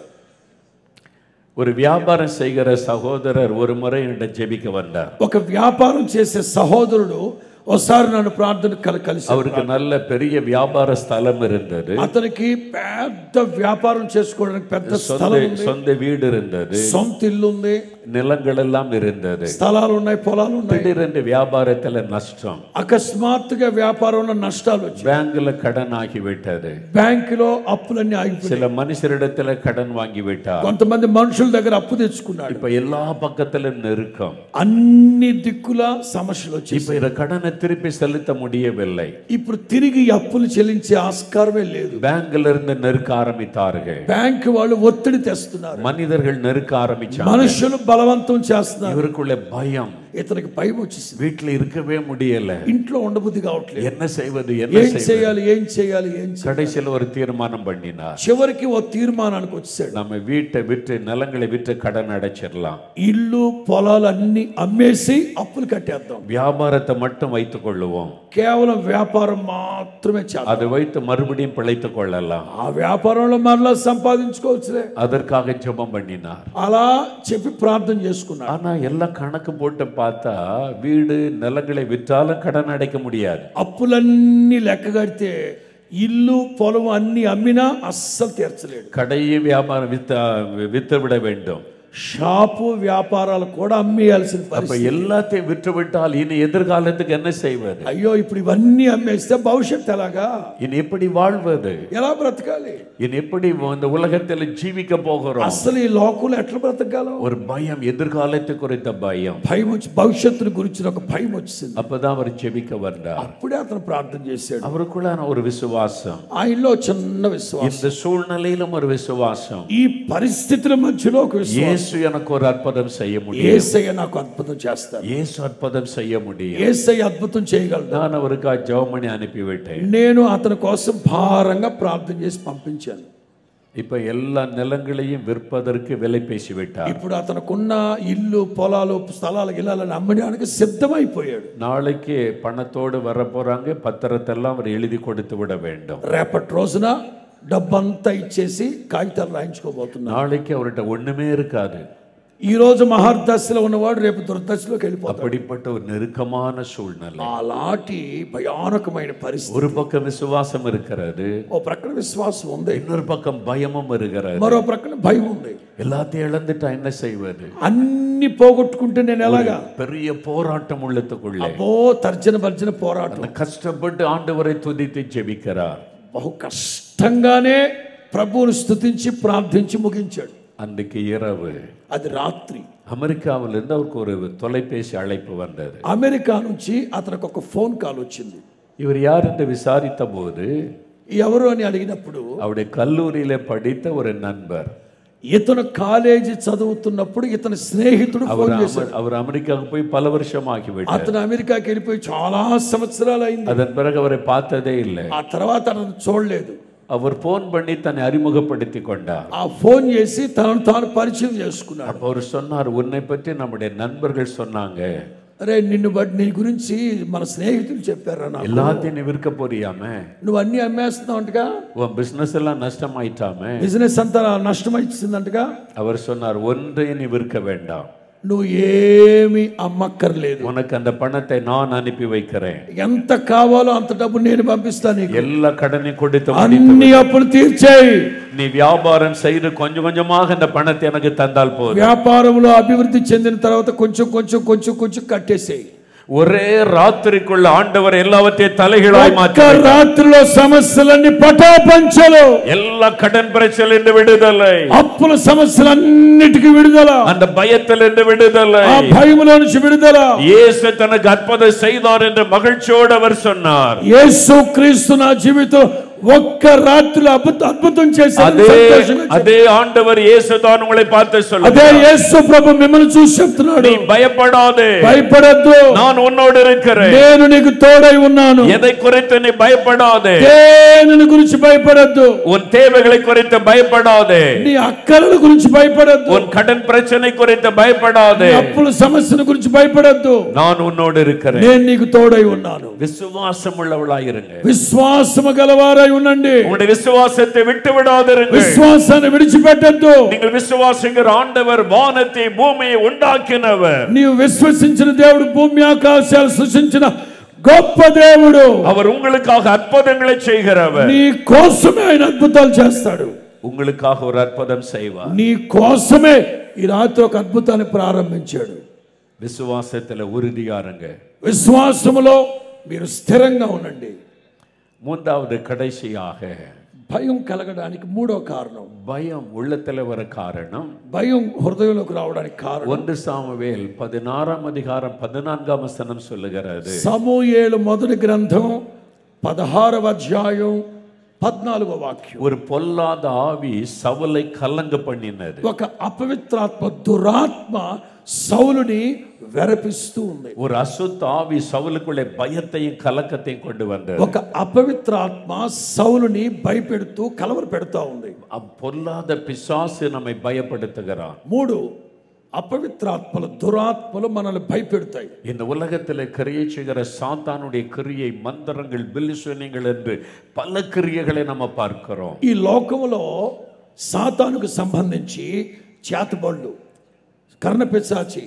ஒரு வியாபாரம் செய்கிற சகோதரர் ஒரு முறை என்னிடம் ஜெபிக்க வந்தார். ఒక వ్యాపారం చేసే సహోదరుడు ఒకసారి నన్ను ప్రార్థన కలిసి, அவருக்கு நல்ல பெரிய வியாபார ஸ்தலம் இருந்தது. అతనికి పెద్ద వ్యాపారం చేసుకోవడానికి పెద్ద స్థలం ఉంది. சொந்த வீடு இருந்தது. సొంత ఇల్లు ఉంది. நிலங்கள் எல்லாம் இருந்தது. స్థలాలు ఉన్నాయి, పొలాలు ఉన్నాయి. திடீரென்று வியாபாரத்துல நஷ்டம். అకస్మాత్తుగా వ్యాపారంలో నష్టాలు వచ్చాయి. பேங்க்ல கடன் ஆகிவிட்டது. బ్యాంకులో అప్పులన్నీ ఆగిపోయాయి. சில மனுஷரிடத்துல கடன் வாங்கி விட்டார். కొంతమంది మనుషుల దగ్గర అప్పు తెచ్చుకున్నాడు. இப்ப எல்லா பக்கத்திலும் நெருக்கம். అన్ని దిక్కుల సమస్యలు వచ్చాయి. இப்ப இந்த கடனை திருப்பி செலுத்த முடியவில்லை. ఇప్పుడు తిరిగి అప్పులు చెల్లించే ఆస్కారమే లేదు. பேங்க்ல இருந்து நெருக்க ஆரம்பித்தார்கள். బ్యాంక్ వాళ్ళు ఒత్తిడి తెస్తున్నారు. மனிதர்கள் நெருக்க ஆரம்பிச்சாங்க. మనుషులు బలవంతం చేస్తున్నారు. இவருக்குள்ள பயம். ఇతనికి భయం వచ్చేసింది. வீட்டுல இருக்கவே முடியல. ఇంట్లో ఉండబుద్ధి కావట్లేదు. என்ன செய்வது, ఏం చేయాలి, ఏం చేయాలి, ఏం చేయాలి. கடைசியில் ஒரு தீர்மானம் பண்ணினார். చివరికి ఓ తీర్మానానికి వచ్చాడు. நம்ம வீட்டை விற்று நிலங்களை விற்று கடன் அடைச்சிடலாம். ఇల్లు పొలాలు అన్ని అమ్మేసి అప్పులు కట్టేద్దాం. வியாபாரத்தை மட்டும் வைத்துக் கொள்ளுவோம். కేవలం వ్యాపారం మాత్రమే చేద్దాం. அதை வைத்து மறுபடியும் பிழைத்துக் கொள்ளலாம். ఆ వ్యాపారంలో మరలా సంపాదించుకోవచ్చులే. அதற்காக ஜெபம் பண்ணினார். అలా చెప్పి ప్రార్థన చేసుకున్నాడు. ஆனா எல்லாம் கணக்கு போட்டு பார்த்தா வீடு நிலங்களை விற்றாலும் கடன் அடைக்க முடியாது. అప్పులన్నీ లెక్క కడితే ఇల్లు పొలం అన్ని అమ్మినా అస్సలు తీర్చలేడు. கடையை வியாபாரம் வித்து விட வேண்டும். షాపు వ్యాపారాలు కూడా అమ్మేయాల్సిన அப்ப పరిస్థితి. எல்லாத்தையும் விற்று விட்டால் இனி எதிர்காலத்துக்கு என்ன செய்வது? అయ్యో ఇప్పుడు ఇవన్నీ అమ్మేస్తే భవిష్యత్తు ఎలాగా? இனி எப்படி வாழ்வது? ఎలా బ్రతకాలి? இனி எப்படி இந்த உலகத்தில் ஜீவிக்க போகிறோம்? అసలు ఈ లోకంలో ఎట్లా బ్రతకాలి? ஒரு பயம், எதிர்காலத்தை குறித்த பயம். భయం వచ్చి, భవిష్యత్తును గురించిన ఒక భయం వచ్చింది. அப்பதான் அவர் ஜெபிக்க வந்தார். అప్పుడే అతను ప్రార్థన చేశాడు. அவருக்குள்ள ஒரு விசுவாசம். ఆయనలో చిన్న విశ్వాసం. இந்த சூழ்நிலையிலும் ஒரு விசுவாசம். ఈ పరిస్థితుల మధ్యలో ఒక విశ్వాసం. இயேசு எனக்கு ஒரு அற்புதம் செய்ய முடியும். యేసయ్య నాకు అద్భుతం చేస్తాడు. இயேசு அற்புதம் செய்ய முடியும். యేసయ్య అద్భుతం చేయగలడు. நான் அவருக்காக ஜெபம் பண்ணி அனுப்பிவிட்டேன். నేను అతని కోసం భారంగా ప్రార్థన చేసి పంపించాను. இப்ப எல்லா நிலங்களையும் விற்பதற்கு விலை பேசிவிட்டார். ఇప్పుడు అతనుకున్న ఇల్లు పొలాలు స్థలాలు గిలాలను అమ్మడానికి సిద్ధమైపోయాడు. நாளைக்கு பணத்தோடு வர போறாங்க. பத்திரத்தெல்லாம் அவர் எழுதி கொடுத்து விட வேண்டும். రేపటి రోజున డబ్బంతా ఇచ్చేసి కాగితాలు రాయించుకోబోతున్నాడు. நாளைக்கு அவர்கிட்ட ஒண்ணுமே இருக்காது. ఈ రోజు మహర్దశలో ఉన్నవాడు రేపు దుర్దశలోకి వెళ్ళిపోతాడు. அப்படிப்பட்ட ஒரு நெருக்கமான சூழ்நிலை. అలాంటి భయానకమైన పరిస్థితి. ஒரு பக்கம் விசுவாசம் இருக்கிறது, ఓ ప్రక్కన విశ్వాసం ఉంది, இன்னொரு பக்கம் பயமும் இருக்கிறது. మరో ప్రక్కన భయం ఉంది. எல்லாத்தையும் இழந்துட்டா என்ன செய்வது? అన్ని పోగొట్టుకుంటే నేను ఎలాగా? பெரிய போராட்டம் உள்ளத்துக்குள்ளே. అబ్బో తర్జన భర్జన పోరాటం. கஷ்டப்பட்டு ஆண்டவரை துதித்து ஜெபிக்கிறார். బహు కష్టంగానే ప్రభువును స్తుతించి ప్రార్థించి ముగించాడు. அன்றைக்கு இரவு, అది రాత్రి, அமெரிக்காவிலிருந்து அவருக்கு ஒரு தொலைபேசி அழைப்பு வந்தது. అమెరికా నుంచి అతనికి ఒక ఫోన్ కాల్ వచ్చింది. இவர் யார் என்று விசாரித்த போது, ఎవరు అని అడిగినప్పుడు அவருடைய கல்லூரியில படித்த ஒரு நண்பர். ఇతను కాలేజీ చదువుతున్నప్పుడు ఇతని స్నేహితుడు ఫోన్ చేశాడు. அவர் அமெரிக்காவுக்கு போய் பல வருஷம் ஆகிவிட்டார். అతను అమెరికాకి వెళ్ళిపోయి చాలా సంవత్సరాలు అయింది. அதன் பிறகு அவரை பார்த்ததே இல்லை. ఆ తర్వాత అతను చూడలేదు. அவர் போன் பண்ணி தன்னை அறிமுகப்படுத்தி கொண்டார். ఆ ఫోన్ చేసి తనను తాను పరిచయం చేసుకున్నాడు. அப்ப அவர் சொன்னார், உன்னை பற்றி நம்முடைய நண்பர்கள் சொன்னாங்க. అరే నిన్ను బట్టి నీ గురించి మన స్నేహితులు చెప్పారా? எல்லாத்தையும் நீ விற்க போறியாமே, నువ్వు అన్ని అమ్మేస్తున్నావుంటగా, உன் பிசினஸ் எல்லாம் நஷ்டமாயிட்டாமே. బిజినెస్ అంతా నష్టం వచ్చిందంటగా. அவர் சொன்னார், ஒன்றையும் நீ விற்க வேண்டாம். నువ్వు ఏమి అమ్మక్కర్లేదు. உனக்கு அந்த பணத்தை நான் அனுப்பி வைக்கிறேன். ఎంత కావాలో అంత డబ్బు నేను పంపిస్తాను నీకు. எல்லா கடனை கொடுத்து అన్ని అప్పులు తీర్చేయి. நீ வியாபாரம் செய்து கொஞ்சம் கொஞ்சமாக அந்த பணத்தை எனக்கு தந்தால் போதும். వ్యాపారంలో అభివృద్ధి చెందిన తర్వాత కొంచెం కొంచెం కొంచెం కొంచెం కట్టేసేయి. ஒரே ராத்திரிக்குள்ள ஆண்டவர் எல்லாவற்றையும் தலைகீழாய் மாற்றினார். రాత్రిలో సమస్యలన్నీ పటాపంచలు. எல்லா கடன் பிரச்சனையிலிருந்து விடுதலை, అప్పుల సమస్యలన్నిటికీ విడుదల, அந்த பயத்திலிருந்து விடுதலை, ఆ భయములో నుంచి విడుదల. இயேசு தனக்கு அற்புதம் செய்தார் என்று மகிழ்ச்சியோடு அவர் சொன்னார். యేసు క్రీస్తు నా జీవితం ఒక్క రాత్రిలో అద్భుతం చేశాడు. అదే ఆండవర్ యేసు தான் உங்களை பார்த்து சொல்றார். అదే యేసు ప్రభు మిమ్మల్ని చూసి చెప్తున్నాడు, நீ பயப்படாதே, భయపడొద్దు, நான் உன்னோடு இருக்கிறேன், నేను నీకు తోడై ఉన్నాను. எதை குறித்து நீ பயப்படாதே, దేని గురించి భయపడొద్దు, உன் தேவைகளை குறித்து பயப்படாதே, నీ అక్కరల గురించి భయపడొద్దు, உன் கடன் பிரச்சனை குறித்து பயப்படாதே, అప్పుల సమస్యల గురించి భయపడొద్దు, நான் உன்னோடு இருக்கிறேன், నేను నీకు తోడై ఉన్నాను. விசுவாசம் உள்ளவளாய் இருங்க, విశ్వాసము గలవారై ఉండండి. உங்களுடைய விசுவாசத்தை விட்டு விடாதிருங்கள், విశ్వాసాన్ని విడిచిపెట్టొద్దు. நீங்கள் விசுவாசிக்கிற ஆண்டவர் வானத்தை பூமியை உண்டாக்கினவர், నీవు విశ్వసించిన దేవుడు భూమి ఆకాశాలు సృష్టించిన గొప్ప దేవుడు. அவர் உங்களுக்காக அற்புதங்களை செய்கிறவர், నీ కోసమే ఆయన అద్భుతాలు చేస్తాడు. உங்களுக்காக ஒரு அற்புதம் செய்வார். నీ కోసమే ఈ రాత్రి ఒక అద్భుతాన్ని ప్రారంభించాడు. விசுவாசத்துல உறுதியா இருங்க, విశ్వాసములో మీరు స్థిరంగా ఉండండి. மூன்றாவது கடைசியாக భయం కలగడానికి మూడో కారణం, பயம் உள்ளத்துல வர காரணம், భయం హృదయంలోకి రావడానికి కారణం 1 சாமுவேல் 16 அதிகாரம் 14 வசனம் சொல்லுகிறது. సమూయేలు మొదటి గ్రంథం 16వ అధ్యాయం 14వ వాక్యం. ஒரு பொல்லாத ஆவி சவுலை கலங்க பண்ணினது. ఒక అపవిత్రాత్మ దురాత్మ సౌలుని వెరపిస్తూ ఉంది. ஒரு அசுத்த ஆவி சவுலுக்குள்ளே பயத்தையும் கலக்கத்தையும் கொண்டு வந்தது. ఒక అపవిత్రాత్మ సౌలుని భయపెడుతూ కలవర పెడుతూ ఉంది. பொல்லாத பிசாசு நம்மை பயப்படுத்துகிறான். 3 అపవిత్రాత్మలు దురాత్మలు మనల్ని భయపెడతాయి. இந்த உலகத்தில் கிரியை செய்கிற சாத்தானுடைய கிரியை, மந்திரங்கள், బిల్లిసూన్యங்கள் என்று పల క్రియகளை நம்ம பார்க்கிறோம். ఈ లోకములో సాతానుకు సంబంధించి చేతబళ్ళు, కర్ణపిశాచి,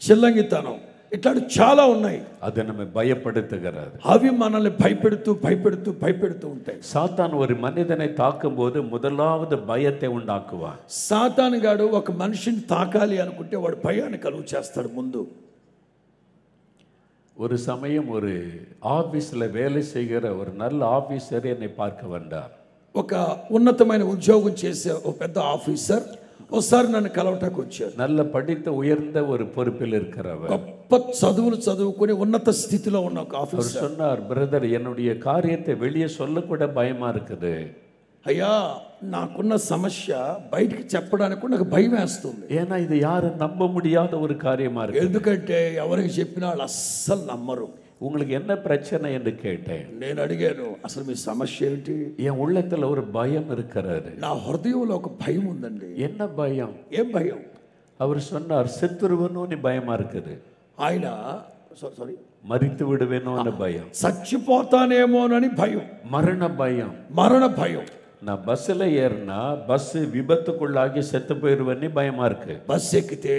చిల్లంగితనం ఇట్లాంటి చాలా ఉన్నాయి. அது நம்மை பயப்படுத்துகிறது. అవి మనల్ని భయపెడుతూ భయపెడుతూ భయపెడుతూ ఉంటాయి. சாத்தான் ஒரு மனிதனை தாக்கும் போது முதலாவது பயத்தை உண்டாக்குவான். సాతాను గాడు ఒక మనిషిని తాకాలి అనుకుంటే వాడు భయాన్ని కలుగు చేస్తాడు ముందు. ஒரு சமயம் ஒரு ஆபீஸ்ல வேலை செய்கிற ஒரு நல்ல ஆபீசர் என்னை பார்க்க வந்தார். ఒక ఉన్నతమైన ఉద్యోగం చేసే ఒక పెద్ద ఆఫీసర్ ఒకసారి నన్ను కలవటానికి వచ్చారు. நல்ல படித்த உயர்ந்த ஒரு பொறுப்பில் இருக்கிறவர், గొప్ప చదువులు చదువుకుని ఉన్నత స్థితిలో ఉన్న ఒక அவர் ఆఫీసర్. சொன்னார், பிரதர் என்னுடைய காரியத்தை வெளியே சொல்லக்கூட பயமா இருக்குது. అయ్యా, నాకున్న సమస్య బయటికి చెప్పడానికి కూడా నాకు భయం వేస్తుంది. ஏன்னா இது யாரும் நம்ப முடியாத ஒரு காரியமா இருக்கு. ఎందుకంటే ఎవరికి చెప్పినా వాళ్ళు అస్సలు నమ్మరు. உங்களுக்கு என்ன பிரச்சனை என்று கேட்டேன். నేను అడిగాను, అసలు మీ సమస్య ఏంటి? என் உள்ளத்துல ஒரு பயம் இருக்கிறது. నా హృదయంలో ఒక భయం ఉందండి. என்ன பயம்? ఏం భయం? அவர் சொன்னார், செத்துருவனோன்னு பயமா இருக்குது. ఆయన సారీ மரித்து விடுவேனோன்னு பயம், చచ్చిపోతానేమోనని భయం, மரண பயம். మరణ భయం. நான் பஸ்ல ஏறினா பஸ் விபத்துக்குள்ளாகி செத்து போயிருவேன்னு பயமா இருக்கு. బస్ ఎక్కితే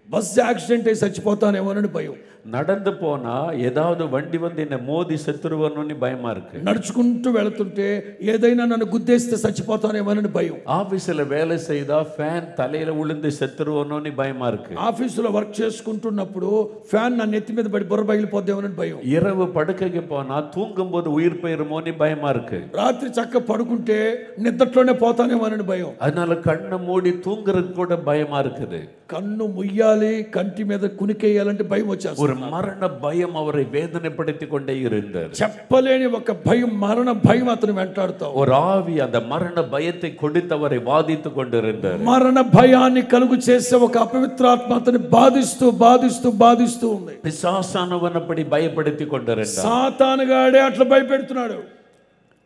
బస్ యాక్సిడెంట్ అయి చచ్చిపోతానేమోనని భయం. நடந்து போனா ஏதாவது வண்டி வந்து என்ன மோதி செத்துருவனோன்னு பயமா இருக்கு. నడుచుకుంటూ వెళుతుంటే ఏదైనా నన్ను గుద్దేస్తే చచ్చిపోతానేమోనని భయం. ஆபீஸ்ல வேலை செய்தா ஃபேன் தலையில விழுந்து செத்துருவனோன்னு பயமா இருக்கு. ఆఫీసులో వర్క్ చేసుకుంటున్నప్పుడు ఫ్యాన్ నా నెత్తి మీద పడి బుర్ర పగిలిపోద్దేమోనని భయం. இரவு படுக்கைக்கு போனா தூங்கும் போது உயிர் போயிருமோன்னு பயமா இருக்கு. రాత్రి చక్క పడుకుంటే నిద్రలోనే పోతానేమోనని భయం. அதனால கண்ணை மூடி தூங்குறது கூட பயமா இருக்குது. కన్ను ముయ్యాలి, కంటి మీద కునికేయాలంటే భయం వచ్చేస్తుంది. ஒரு மரண பயம் அவரை வேதனைப்படுத்தி கொண்டே இருந்தார். చెప్పలేని ఒక భయం, మరణ భయం అతను వెంటాడుతావు. ஒரு ஆவி அந்த மரண பயத்தை கொடுத்தவரை வாதித்து கொண்டிருந்தார். మరణ భయాన్ని కలుగు చేసే ఒక అపవిత్రాత్మ అతని బాధిస్తూ బాధిస్తూ బాధిస్తూ ఉంది. பிசாசானவன் அப்படி பயப்படுத்தி கொண்டிருந்தார். సాతానుగాడే అట్లా భయపెడుతున్నాడు.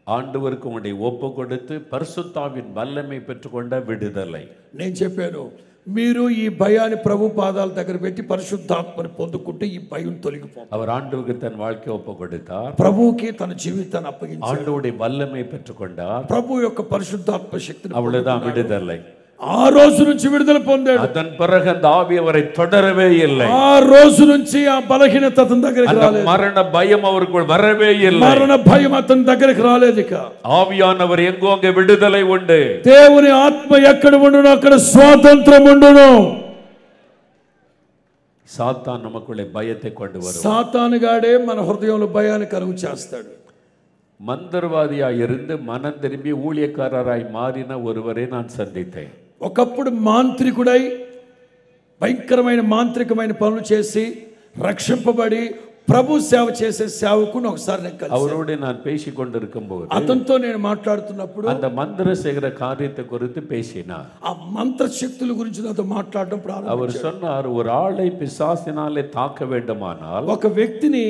ஆண்டவருக்கு உன்னை ஒப்பு கொடுத்து பரிசுத்தாவின் வல்லமை பெற்றுக்கொண்ட விடுதலை. నేను చెప్పాను, మీరు ఈ భయాన్ని ప్రభు పాదాల దగ్గర పెట్టి పరిశుద్ధాత్మని పొందుకుంటే ఈ భయం తొలగిపోతుంది. அவர் ஆண்டவருக்கு தன் வாழ்க்கையை ஒப்பு கொடுத்தார். ప్రభువుకి తన జీవితాన్ని అప్పగించాడు. ஆண்டவருடைய வல்லமை பெற்றுக்கொண்டார். ప్రభు యొక్క పరిశుద్ధాత్మ శక్తిని அவ்வளவுதான் விடுதலை. ఆ రోజు నుంచి విడుదల పొందాడు. அதன் பிறகு அந்த ஆவி அவரை தொடரவே இல்லை. ఆ రోజు నుంచి ఆ బలహీనత అతని దగ్గరికి రాలేదు. மரண பயம் அவருக்குள் வரவே இல்லை. మరణ భయం అతని దగ్గరికి రాలేదు. ఇక ஆவியானவர் எங்கோ அங்கே விடுதலை உண்டு. దేవుని ఆత్మ ఎక్కడ ఉండునో అక్కడ స్వాతంత్రం ఉండును. சாத்தான் நமக்குள்ளே பயத்தை கொண்டு வருவான். సాతానుగాడే మన హృదయంలో భయాన్ని కలుగు చేస్తాడు. மந்திரவாதியாய் இருந்து மனம் திரும்பி ஊழியக்காரராய் மாறின ஒருவரை நான் சந்தித்தேன். ఒకప్పుడు మాంత్రికుడై భయంకరమైన మాంత్రికమైన పనులు చేసి రక్షింపబడి ప్రభు సేవ చేసే సేవకుని ఒకసారి నేను కలిశాను. அவரோடு நான் பேசிக் கொண்டிருக்கும்போது అతనితో నేను మాట్లాడుతున్నప్పుడు அந்த மந்திர செய்கிற காரியத்தை குறித்து பேசினார். ఆ మంత్ర శక్తుల గురించి నాతో మాట్లాడడం ప్రారంభించాడు. அவர் சொன்னார், ஒரு ஆளை பிசாசினாலே தாக்க வேண்டுமானால் ఒక వ్యక్తిని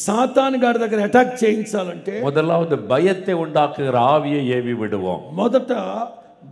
సాతాను గారి దగ్గర అటాక్ చేయించాలంటే முதலாவது பயத்தை உண்டாக்குகிற ஆவியை ஏவி விடுவோம். మొదట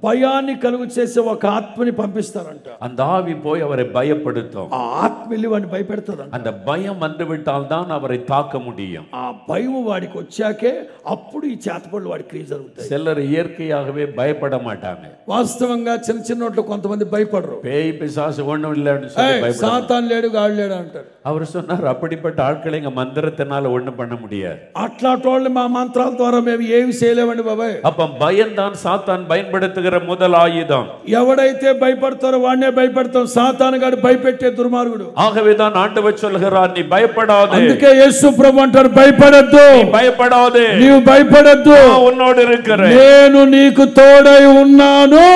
భయాన్ని కలుగు చేసే ఒక ఆత్మని పంపిస్తారంట. அந்த ఆவி போய் அவரை பயப்படுத்தும். ఆ ఆత్మ వెళ్ళి వాడిని భయపెడతారంట. அந்த பயம் வந்துவிட்டால் தான் அவரை தாக்க முடியும். ఆ భయం వాడికి వచ్చాకే అప్పుడు ఈ చేతపడులు వాడి క్రియ జరుగుతాయి. சிலர் இயற்கையாகவே பயப்பட மாட்டாங்க. వాస్తవంగా చిన్న చిన్నోట్లు కొంతమంది భయపడరు. பேய் பிசாசு ஒண்ணும் இல்லைன்னு சொல்லி பயப்பட. సాతాను లేడు గాడు లేడు అంటారు. அவர் சொன்னார், அப்படிப்பட்ட ஆட்களை இங்க மந்திரத்தினால ஒண்ணும் பண்ண முடியாது. అట్లాంటి వాళ్ళు మా మంత్రాల ద్వారా మేము ఏమి చేయలేమండి బాబాయ్. அப்ப பயம்தான் சாத்தான் பயன்படுத்துகிற முதல் ஆயுதம். ఎవడైతే భయపడతారో వాడినే భయపెడతాం. సాతాను గాడు భయపెట్టే దుర్మార్గుడు. ஆகவேதான் ஆண்டவர் சொல்கிறார், நீ பயப்படாதே. అందుకే యేసు ప్రభు అంటారు, భయపడొద్దు, பயப்படாதே, నీవు భయపడొద్దు, உன்னோடு இருக்கிறேன், నేను నీకు తోడై ఉన్నాను.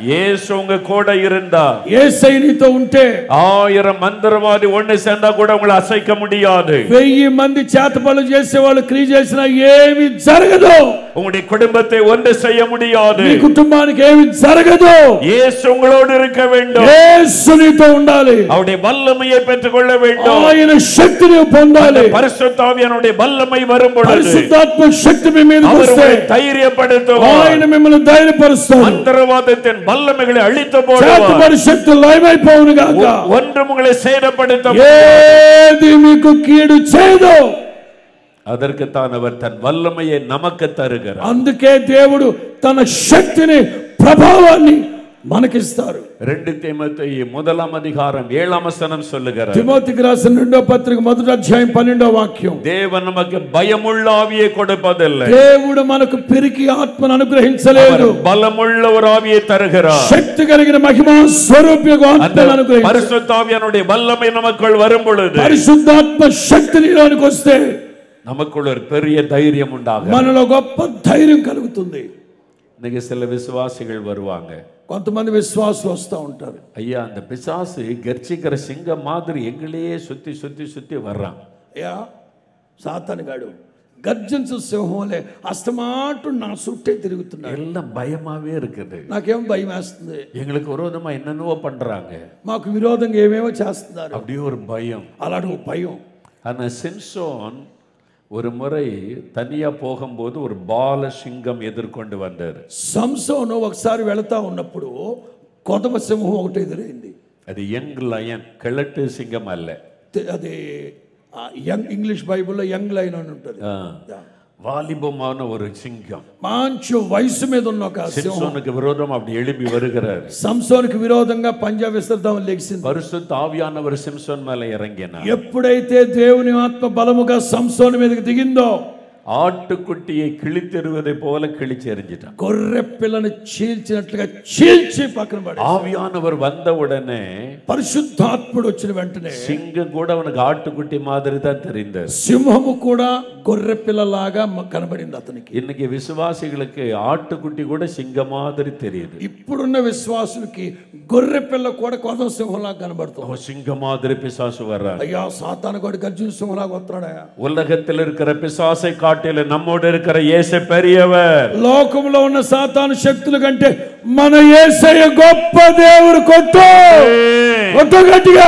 இயேசு உங்க கூட இருந்தா, యేసై నీతో ఉంటే 1000 மந்திரவாதி ஒண்ணு சேர்ந்தா கூட உங்களை அசைக்க முடியாது. 1000 మంది చేతపనులు చేసే వాళ్ళు క్రియ చేసినా ఏమీ జరగదు. உங்களுடைய குடும்பத்தை ஒன்று செய்ய முடியாது. మీ కుటుంబానికి ఏమీ జరగదు. இயேசு உங்களோடு இருக்க வேண்டும். యేసు నీతో ఉండాలి. அவருடைய வல்லமையை பெற்றுக்கொள்ள வேண்டும். ఆయన శక్తిని పొందాలి. பரிசுத்த ஆவியானவருடைய வல்லமை வரும் பொழுது పరిశుద్ధాత్మ శక్తి మీ మీదకి వస్తే ధైర్యపడుతువారు. ఆయన మిమ్మల్ని ధైర్యపరుస్తాడు. మంత్రవాదத்தின் வல்லமைகளை அழித்து போடுவார். చేతపడి శక్తి లయమైపోవును గాక. ஒன்றும் உங்களை சேதப்படுத்த ఏది మీకు కీడు చేయదు. அதற்குத்தான் அவர் தன் வல்லமையை நமக்கு தருகிறார். అందుకే దేవుడు తన శక్తిని ప్రభావాన్ని మనకిస్తారు. 2 தீமோத்தேயு 1 அதிகாரம் 7 வசனம் சொல்லுகிறார். తిమోతికి రాసిన 2వ పత్రిక 1వ అధ్యాయం 12వ వాక్యం. தேவன் நமக்கு பயமுள்ள ஆவியை கொடுப்பதில்லை. దేవుడు మనకు పిరికి ఆత్మను అనుగ్రహించలేదు. பலமுள்ள ஒரு ஆவியை தருகிறார். శక్తి కలిగిన మహిమా స్వరూపియగు ఆత్మను అనుగ్రహించాడు. பரிசுத்த ஆவியானுடைய வல்லமை நமக்குள் வரும் பொழுது, పరిశుద్ధాత్మ శక్తి నీలోనికి వస్తే நமக்குள் ஒரு பெரிய தைரியம் உண்டாகும். మనలో గొప్ప ధైర్యం కలుగుతుంది. இன்னைக்கு சில விசுவாசிகள் வருவாங்க. కొంతమంది విశ్వాసులు వస్తూ ఉంటారు. ஐயா, அந்த பிசாசு கர்ச்சிக்கிற சிங்கம் மாதிரி எங்களையே சுத்தி சுத்தி சுத்தி வர்றான். అయ్యా, సాతానుగాడు గర్జించు సింహంలే అస్తమాటు నా చుట్టే తిరుగుతున్నాడు. எல்லாம் பயமாவே இருக்குது. నాకేం భయం వేస్తుంది. எங்களுக்கு விரோதமா என்னென்னவோ பண்றாங்க. మాకు విరోధంగా ఏమేమో చేస్తున్నారు. அப்படியே ஒரு பயம். అలాంటి ఒక భయం. ஆனா சிம்சோன் ஒரு முறை தனியா போகும்போது ஒரு பால சிங்கம் எதிர்கொண்டு வந்தார். సంసోను ఒకసారి వెళతా ఉన్నప్పుడు కొదమ సింహం ఒకటి ఎదురైంది. அது యంగ్ లయన్, கிழட்டு சிங்கம் அல்ல. అది యంగ్ ఇంగ్లీష్ బైబిల్లో యంగ్ లయన్ అని ఉంటుంది. வாலிபமான ஒரு சிங்கம் మంచి వయసు మీద ఉన్న ఒక సింహం சிம்சோனுக்கு விரோதம் அப்படி எழுப்பி வருகிறார். సంసోనుకు విరోధంగా పంజా విసర్దామని లెగిసింది. பரிசுத்த ஆவியானவர் சிம்சோன் மேல இறங்கினார். ఎప్పుడైతే దేవుని ఆత్మ బలముగా సంసోను మీదకి దిగిందో ஆட்டுக்குட்டியை கிழித்தெறிவதை போல கிழிச்சு எறிஞ்சிட்டான். గొర్రె పిల్లని చీల్చినట్లుగా చీల్చి పక్కన పడి ஆவியானவர் வந்த உடனே పరిశుద్ధాత్ముడు వచ్చిన వెంటనే சிங்கம் கூட அவனுக்கு ஆட்டுக்குட்டி மாதிரி தான் தெரிந்தது. సింహము కూడా గొర్రె పిల్లలాగా కనబడింది అతనికి. இன்னைக்கு விசுவாசிகளுக்கு ஆட்டுக்குட்டி கூட சிங்கம் மாதிரி தெரியுது. ఇప్పుడున్న విశ్వాసులకి గొర్రె పిల్ల కూడా కొదమ సింహంలాగా కనబడుతుంది. சிங்கம் மாதிரி பிசாசு வர்றான். అయ్యా, సాతాను కూడా గర్జన సింహంలాగా వస్తున్నాడా? உலகத்தில் இருக்கிற பிசாசை காட்டில நம்மோடு இருக்கிற இயேசு பெரியவர். లోకంలో ఉన్న సాతాను శక్తుల కంటే మన యేసయ్య గొప్ప దేవుడు. కొట్టు గట్టిగా.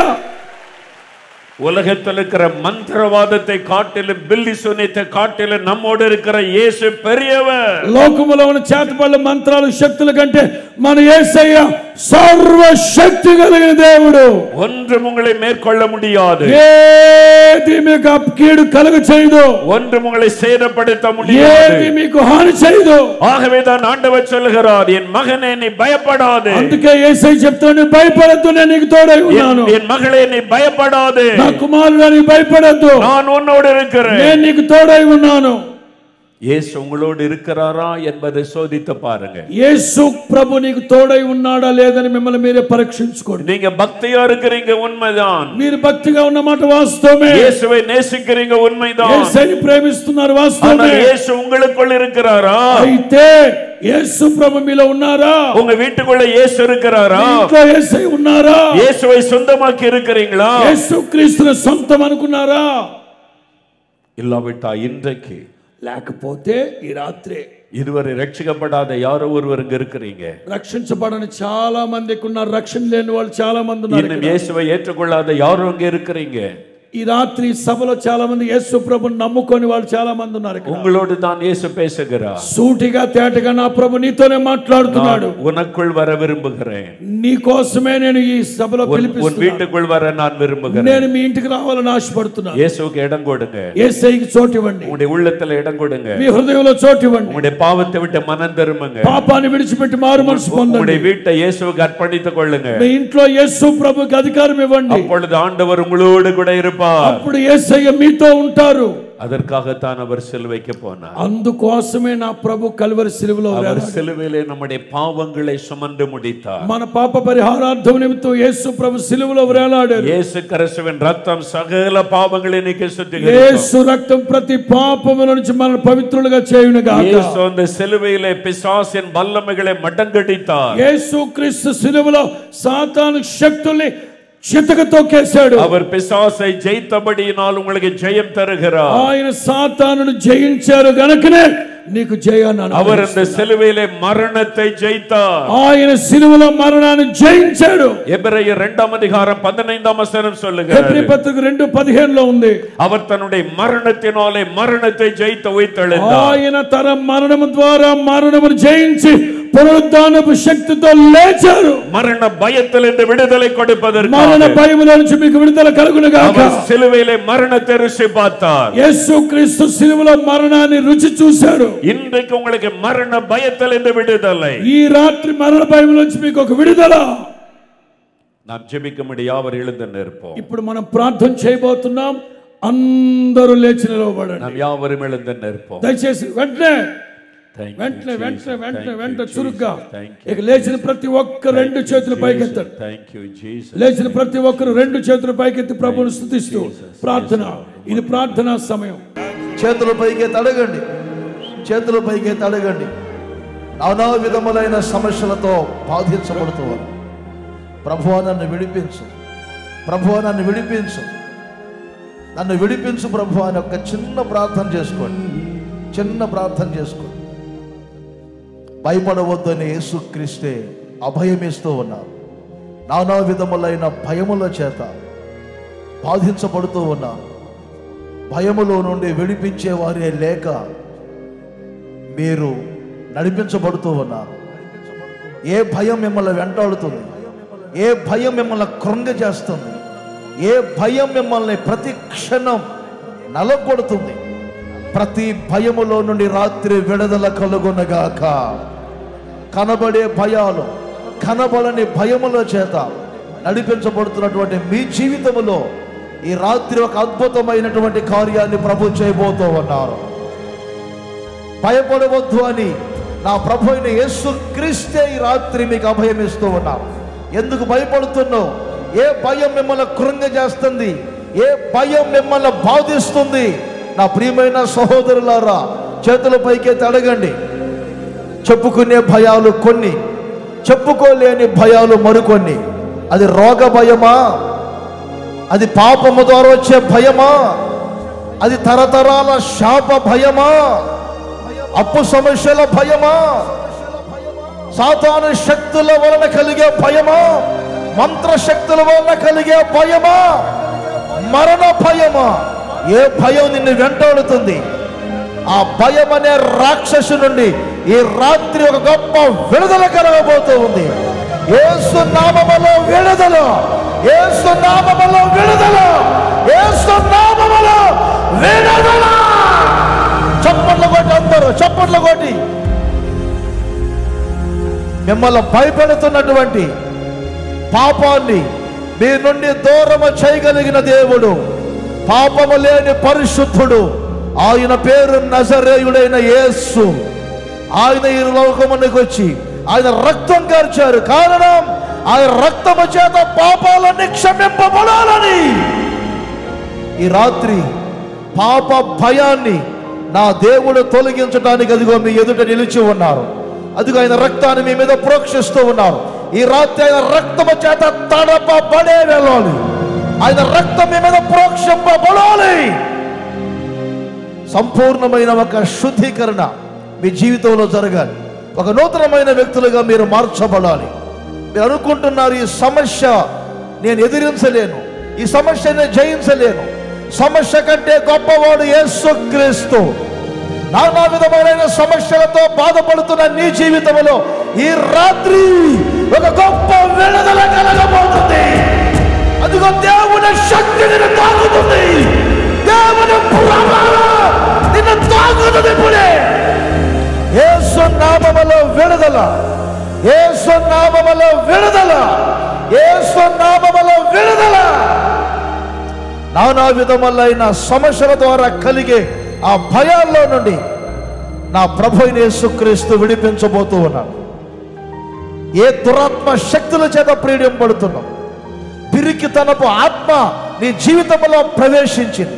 உலகத்தில் இருக்கிற மந்திரவாதத்தை காட்டிலும் பில்லி சுனித்தை காட்டிலும் நம்மோடு இருக்கிற இயேசு பெரியவர். లోకములో ఉన్న చేతబడుల మంత్రాలు శక్తుల కంటే మన యేసయ్య సర్వశక్తి కలిగిన దేవుడు. ஒன்றும் உங்களை மேற்கொள்ள முடியாது. ఏది మీకు కీడు కలుగ చేయదు. ஒன்றும் உங்களை சேதப்படுத்த முடியாது. ఏది మీకు హాని చేయదు. ஆகவே தான் ஆண்டவர் சொல்கிறார், என் மகனே நீ பயப்படாதே. అందుకే యేసయ్య చెప్తాడు, భయపడొద్దు, నేను నీకు తోడై ఉన్నాను. என் మகளே நீ பயப்படாதே. నా కుమారుడా నీ భయపడొద్దు, நான் உன்னோடு இருக்கிறேன். నేను నీకు తోడై ఉన్నాను. యేసు உங்களோடு இருக்கிறாரா என்பதை சோதித்து பாருங்க. యేసు ప్రభు నీకు తోడై ఉన్నాడా లేదని మిమ్మల్ని మీరే పరీక్షించుకోండి. நீங்க பக்தியா இருக்கிறீங்க, உண்மைதான். మీరు భక్తిగా ఉన్న మాట వాస్తవమే. యేసుவை நேசிக்கிறீங்க, உண்மைதான். యేసుని ప్రేమిస్తున్నారు, వాస్తవమే. యేసు உங்களுக்குள்ள இருக்கிறாரா? అయితే యేసు ప్రభు మీలో ఉన్నారా? உங்க வீட்டுக்குள்ள యేసు இருக்கிறாரா? ఇంట్లో యేసు ఉన్నారా? యేసుவை சொந்தமாக்கி இருக்கிறீங்களா? యేసు క్రీస్తుని సొంతం అనుకున్నారా? ఇల్లావిటా இன்றைக்கு, లేకపోతే ఈ రాత్రి இதுவரை రక్షించబడాத யாரோ ஒருவர் இங்க இருக்கிறீங்க. రక్షించబడని చాలా మందికి ఉన్నారు, రక్షణ లేని వాళ్ళు చాలా మంది ఉన్నారు. இன்னும் இயேசுவை ஏற்றுக்கொள்ளாத யாரோ இங்க இருக்கிறீங்க. ఈ రాత్రి సభలో చాలా మంది యేసు ప్రభుని నమ్ముకొని వాళ్ళు చాలా మంది ఉన్నారు. உங்களோடு தான் இயேசு பேசுகிறார். సూటిగా తేటగా నా ప్రభు నీతోనే మాట్లాడుతున్నాడు. உனக்குள் வர விரும்புகிறேன். నీ కోసమే నేను ఈ సభలో పిలిపిస్తున్నాను. உன் வீட்டுக்குள் வர நான் விரும்புகிறேன். నేను మీ ఇంటికి రావాలని ఆశపడుతున్నాను. இயேசுவுக்கு இடம் கொடுங்க. యేసయ్యకి చోటు ఇవ్వండి. உங்களுடைய உள்ளத்துல இடம் கொடுங்க. మీ హృదయంలో చోటు ఇవ్వండి. உங்களுடைய பாவத்தை விட்டு மனம் திரும்புங்க. పాపాన్ని విడిచిపెట్టి మారు మనసు పొందండి. உங்களுடைய வீட்டை இயேசுவுக்கு அர்ப்பணித்துக் கொள்ளுங்க. మీ ఇంట్లో యేసు ప్రభుకి అధికారం ఇవ్వండి. அப்பொழுது ஆண்டவர் உங்களோடு கூட இருப்பார். అప్పుడు యేసయ్య మీతో ఉంటారు. அதற்காகத்தான் அவர் சிலுவைக்கு போனார். అందుకోసమే నా ప్రభు కల్వరి సిలువలో அவர் சிலுவையிலே நம்முடைய பாவங்களை சுமந்து முடித்தார். మన పాప పరిహారార్థం నిమిత్తం యేసు ప్రభు సిలువలో వేలాడారు. இயேசு கிறிஸ்துவின் ரத்தம் சகல பாவங்களை நீக்கி சுத்திகரிக்கும். యేసు రక్తం ప్రతి పాపముల నుంచి మనల్ని పవిత్రులుగా చేయును గాక. యేసు அந்த சிலுவையிலே பிசாசின் வல்லமைகளை மடங்கடித்தார். యేసు క్రీస్తు సిలువలో సాతాను శక్తుల్ని చితకతో కేశాడు. அவர் பிசாசை ஜெயித்தபடியினால் உங்களுக்கு ஜெயம் தருகிறார். ఆయన సాతానును జయించారు గనుకనే నీకు జయాన్ని అనుగ్రహిస్తాడు. அவர் அந்த சிலுவையிலே மரணத்தை ஜெயித்தார். ఆయన సిలువలో మరణాన్ని జయించాడు. எபிரெயர் 2 அதிகாரம் 15 வசனம் சொல்லுகிறது. ఎబ్రీ పత్రిక 2:15 లో ఉంది. அவர் தன்னுடைய மரணத்தினாலே மரணத்தை ஜெயித்து உயிர்த்தெழுந்தார். ఆయన తన మరణము ద్వారా మరణమును జయించి పునరుద్ధానపు శక్తితో లేచారు. మరణ భయத்திலிருந்து విడుదலை கொடுப்பதற்கு, మరణ భయముల నుంచి మీకు విడుదల కలుగును గాక. அவர் சிலுவையிலே மரணத்தை ருசி பார்த்தார். యేసు క్రీస్తు సిలువలో మరణాన్ని రుచి చూశాడు. இன்றைக்கு உங்களுக்கு மரண பயத்திலிருந்து விடுதலை. ఈ రాత్రి మరణ భయం నుంచి మీకు ఒక విడుదల. நாம் ஜெபிக்கும்படி யாவர் எழுந்து நிற்போம். ఇప్పుడు మనం ప్రార్థన చేయబోతున్నాం. అందరూ లేచి నిలబడండి. நாம் யாவரும் எழுந்து நிற்போம். దయచేసి వెంటనే చురుగ్గా ఇక లేచిన ప్రతి ఒక్కరు రెండు చేతులు పైకెత్తండి. లేచిన ప్రతి ఒక్కరు రెండు చేతులు పైకెత్తి ప్రభువును స్తుతిస్తూ ప్రార్థన. ఇది ప్రార్థనా సమయం. చేతుల పైకెత్తి అడగండి, చేతుల పైకెత్తి అడగండి. నానా విధములైన సమస్యలతో బాధించబడుతూ ప్రభువా నన్ను విడిపించు, ప్రభువా నన్ను విడిపించు, నన్ను విడిపించు ప్రభువా అని ఒక చిన్న ప్రార్థన చేసుకోండి. చిన్న ప్రార్థన చేసుకోండి. భయపడవద్దని యేసుక్రీస్తే అభయమిస్తూ ఉన్నారు. నానా విధములైన భయముల చేత బాధించబడుతూ ఉన్నారు. భయములో నుండి విడిపించే వారే లేక మీరు నడిపించబడుతూ ఉన్నారు. ఏ భయం మిమ్మల్ని వెంటాడుతుంది, ఏ భయం మిమ్మల్ని కృంగజేస్తుంది, ఏ భయం మిమ్మల్ని ప్రతి క్షణం నలగొడుతుంది, ప్రతి భయములో నుండి రాత్రి విడుదల కలుగునగాక. కనబడే భయాలు, కనబడని భయముల చేత నడిపించబడుతున్నటువంటి మీ జీవితంలో ఈ రాత్రి ఒక అద్భుతమైనటువంటి కార్యాన్ని ప్రభు చేయబోతూ ఉన్నారు. భయపడవద్దు అని నా ప్రభు అయిన యేసుక్రీస్తే ఈ రాత్రి మీకు అభయం ఇస్తూ ఉన్నారు. ఎందుకు భయపడుతున్నావు? ఏ భయం మిమ్మల్ని కృంగజేస్తుంది, ఏ భయం మిమ్మల్ని బాధిస్తుంది? నా ప్రియమైన సహోదరులారా, చేతుల పైకెత్తి అడగండి. చెప్పుకునే భయాలు కొన్ని, చెప్పుకోలేని భయాలు మరికొన్ని. అది రోగ భయమా? అది పాపము ద్వారా వచ్చే భయమా? అది తరతరాల శాప భయమా? అప్పు సమస్యల భయమా? సాతాను శక్తుల వలన కలిగే భయమా? మంత్ర శక్తుల వలన కలిగే భయమా? మరణ భయమా? ఏ భయం నిన్ను వెంటాడుతుంది? ఆ భయం అనే రాక్షసు నుండి ఈ రాత్రి ఒక గొప్ప విడుదల కలగబోతూ ఉంది. యేసు నామములో విడుదల, యేసు నామములో విడుదల, యేసు నామములో విడుదల. చప్పట్లు కొట్టి అందరూ చప్పట్లు కొట్టి. మిమ్మల్ని భయపెడుతున్నటువంటి పాపాన్ని మీ నుండి దూరము చేయగలిగిన దేవుడు, పాపము లేని పరిశుద్ధుడు, ఆయన పేరు నజరేయుడైన యేసు. ఆయన ఈ లోకమునికి వచ్చి ఆయన రక్తం కార్చారు. కారణం ఆయన రక్తము చేత పాపాలన్నీ క్షమింపబడాలని. ఈ రాత్రి పాప భయాన్ని నా దేవుడు తొలగించడానికి అదిగో మీ ఎదుట నిలిచి ఉన్నారు. అదిగో ఆయన రక్తాన్ని మీ మీద ప్రోక్షిస్తూ ఉన్నారు. ఈ రాత్రి ఆయన రక్తము చేత తడపబడే వెళ్ళాలి. ఆయన రక్తం మీ మీద ప్రోక్షింపబడాలి. సంపూర్ణమైన ఒక శుద్ధీకరణ మీ జీవితంలో జరగాలి. ఒక నూతనమైన వ్యక్తులుగా మీరు మార్చబడాలి. మీరు అనుకుంటున్నారు ఈ సమస్య నేను ఎదిరించలేను, ఈ సమస్య నేను జయించలేను. సమస్య కంటే గొప్పవాడు యేసుక్రీస్తు. నానా విధమైన సమస్యలతో బాధపడుతున్న నీ జీవితంలో ఈ రాత్రి ఒక గొప్ప విడుదల కలగబోతుంది. అదిగో దేవుని శక్తి నిన్ను తాకుతుంది. దేవుని ప్రభావం నిన్ను తాకుతుంది. ఇప్పుడే యేసు నామములో విడుదల, యేసు నామములో విడుదల, యేసు నామములో విడుదల. నానా విధములైన సమస్యల ద్వారా కలిగే ఆ భయాల్లో నుండి నా ప్రభు అయిన యేసుక్రీస్తు విడిపించబోతూ ఉన్నాడు. ఏ దురాత్మ శక్తుల చేత ప్రీడింపబడుతున్నాం, పిరికితనపు ఆత్మ నీ జీవితంలో ప్రవేశించింది.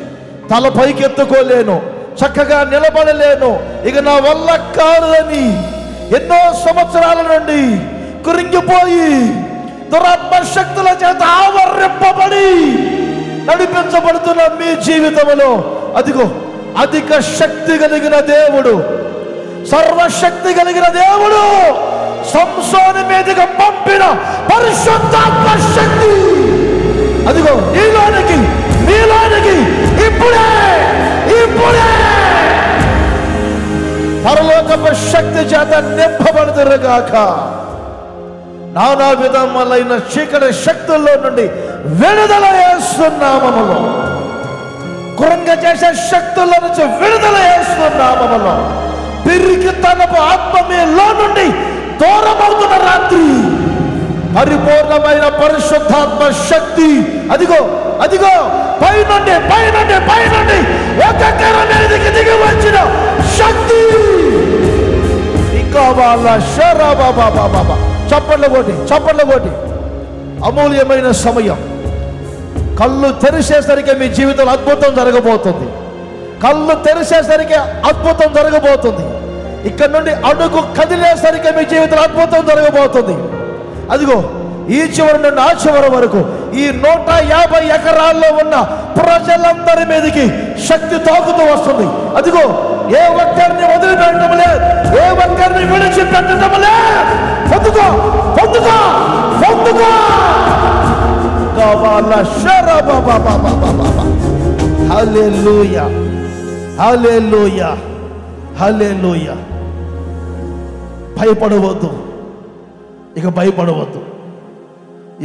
తల పైకెత్తుకోలేను, చక్కగా నిలబడలేను, ఇక నా వల్ల కాదని ఎన్నో సంవత్సరాల నుండి కురింగిపోయి దురాత్మ శక్తుల చేత ఆవర్రింపబడి నడిపించబడుతున్న మీ జీవితంలో అదిగో అధిక శక్తి కలిగిన దేవుడు, సర్వశక్తి కలిగిన దేవుడు సంసోను మీదకి పంపిన పరిశుద్ధాత్మ శక్తి అదిగో నీలోనికి మీలోనికి ఇప్పుడే ఇప్పుడే పరలోకపు శక్తి చేత నింపబడుదురుగాక. నానా విధములైన చీకటి శక్తుల్లో నుండి విడుదల యేసునామములో, కృంగ చేసే శక్తుల నుంచి విడుదల యేసునామములో, పిరికితనపు ఆత్మ మీలో నుండి దూరమవుతున్న రాత్రి పరిపూర్ణమైన పరిశుద్ధాత్మ శక్తి అదిగో అదిగో పైనుండి పైనుండి పైనుండి ఒక్కొక్కర మీదకి దిగి వచ్చిన శక్తి. ఇంకా వాళ్ళ షరాబాబాబాబా చప్పట్ల కొట్టి చప్పట్ల కొట్టి. అమూల్యమైన సమయం. కళ్ళు తెరిచేసరికి మీ జీవితంలో అద్భుతం జరగబోతుంది. కళ్ళు తెరిచేసరికి అద్భుతం జరగబోతుంది. ఇక్కడ నుండి అడుగు కదిలేసరికి మీ జీవితంలో అద్భుతం జరగబోతుంది. అదిగో ఈ చివరి నుండి ఆ చివరి వరకు ఈ 150 ఎకరాల్లో ఉన్న ప్రజలందరి మీదకి శక్తి తాకుతూ వస్తుంది. అదిగో ఏ ఒక్కరిని వదిలిపెట్టడం లేదు, ఏ ఒక్కరిని విడిచిపెట్టడం లేదు. పొందుకో పొందుకో పొందుకో. హల్లెలూయా హల్లెలూయా హల్లెలూయా. భయపడవద్దు, ఇక భయపడవద్దు.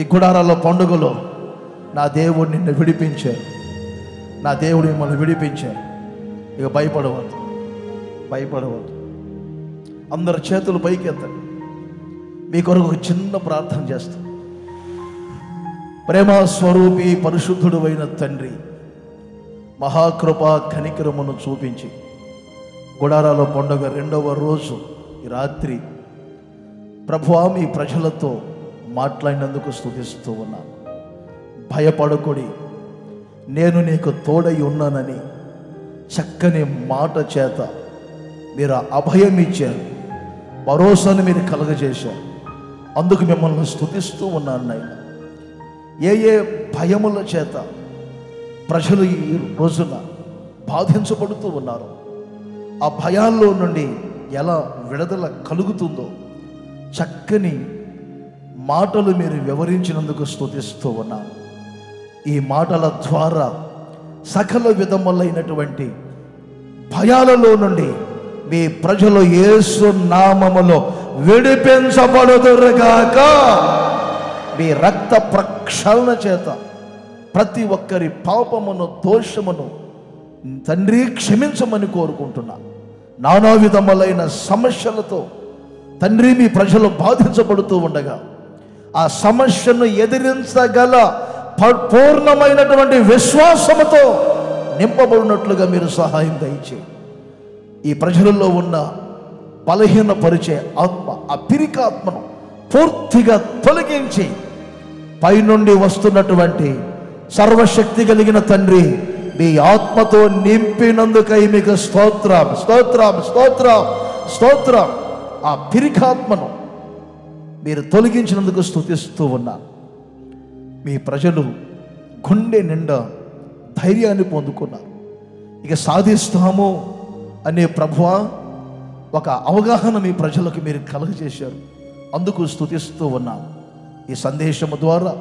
ఈ గుడారాల పండుగలో నా దేవుడు నిన్ను విడిపించారు, నా దేవుడు మిమ్మల్ని విడిపించారు. ఇక భయపడవద్దు, భయపడవద్దు. అందరు చేతులు పైకి ఎత్తండి. మీ కొరకు ఒక చిన్న ప్రార్థన చేస్తాం. ప్రేమ స్వరూపి పరిశుద్ధుడు అయిన తండ్రి, మహాకృప కనికరమును చూపించి గుడారాల పండుగ 2వ రోజు ఈ రాత్రి ప్రభువా మీ ప్రజలతో మాట్లాడినందుకు స్తుతిస్తూ ఉన్నాను. భయపడకుడి, నేను నీకు తోడై ఉన్నానని చక్కని మాట చేత మీరు అభయం ఇచ్చారు, భరోసాను మీరు కలగజేశారు. అందుకు మిమ్మల్ని స్తుతిస్తూ ఉన్నాను నాయన. ఏ ఏ భయముల చేత ప్రజలు ఈ రోజున బాధించబడుతూ ఉన్నారు, ఆ భయాల్లో నుండి ఎలా విడుదల కలుగుతుందో చక్కని మాటలు మీరు వివరించినందుకు స్తుతిస్తూ ఉన్నాను. ఈ మాటల ద్వారా సకల విధములైనటువంటి భయాలలో నుండి మీ ప్రజలు యేసు నామములో విడిపించబడుదురుగాక. మీ రక్త ప్రక్షాళన చేత ప్రతి ఒక్కరి పాపమును దోషమును తండ్రి క్షమించమని కోరుకుంటున్నా. నానా విధములైన సమస్యలతో తండ్రి మీ ప్రజలు బాధించబడుతూ ఉండగా ఆ సమస్యను ఎదిరించగల పూర్ణమైనటువంటి విశ్వాసముతో నింపబడినట్లుగా మీరు సహాయం దయచేయండి. ఈ ప్రజలలో ఉన్న బలహీనపరిచే ఆత్మ, ఆ పిరికాత్మను పూర్తిగా తొలగించి పైనుండి వస్తున్నటువంటి సర్వశక్తి కలిగిన తండ్రి మీ ఆత్మతో నింపినందుకై మీకు స్తోత్రం, స్తోత్రం, స్తోత్రం, స్తోత్రం. ఆ పిరికాత్మను మీరు తొలగించినందుకు స్తుతిస్తూ ఉన్నారు. మీ ప్రజలు గుండె నిండా ధైర్యాన్ని పొందుకున్నారు. ఇక సాధిస్తాము అనే ప్రభువా ఒక అవగాహన మీ ప్రజలకు మీరు కలుగజేశారు. అందుకు స్తుతిస్తూ ఉన్నాను. ఈ సందేశము ద్వారా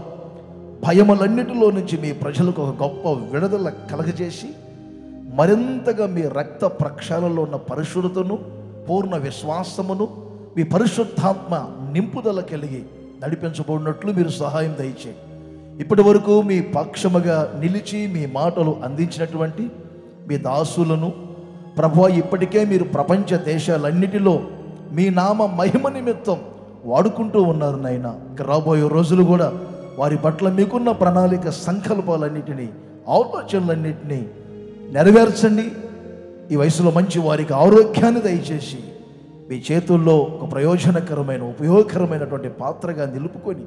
భయములన్నిటిలో నుంచి మీ ప్రజలకు ఒక గొప్ప విడుదల కలగజేసి మరింతగా మీ రక్త ప్రక్షాళనలో ఉన్న పరిశుద్ధతను, పూర్ణ విశ్వాసమును, మీ పరిశుద్ధాత్మ నింపుదల కలిగి నడిపించబడినట్లు మీరు సహాయం దయచేయండి. ఇప్పటి వరకు మీ పక్షముగా నిలిచి మీ మాటలు అందించినటువంటి మీ దాసులను ప్రభువా ఇప్పటికే మీరు ప్రపంచ దేశాలన్నిటిలో మీ నామ మహిమ నిమిత్తం వాడుకుంటూ ఉన్నారు నాయన. రాబోయే రోజులు కూడా వారి పట్ల మీకున్న ప్రణాళిక, సంకల్పాలన్నిటినీ, ఆలోచనలన్నిటినీ నెరవేర్చండి. ఈ వయసులో మంచి వారికి ఆరోగ్యాన్ని దయచేసి మీ చేతుల్లో ఒక ప్రయోజనకరమైన, ఉపయోగకరమైనటువంటి పాత్రగా నిలుపుకొని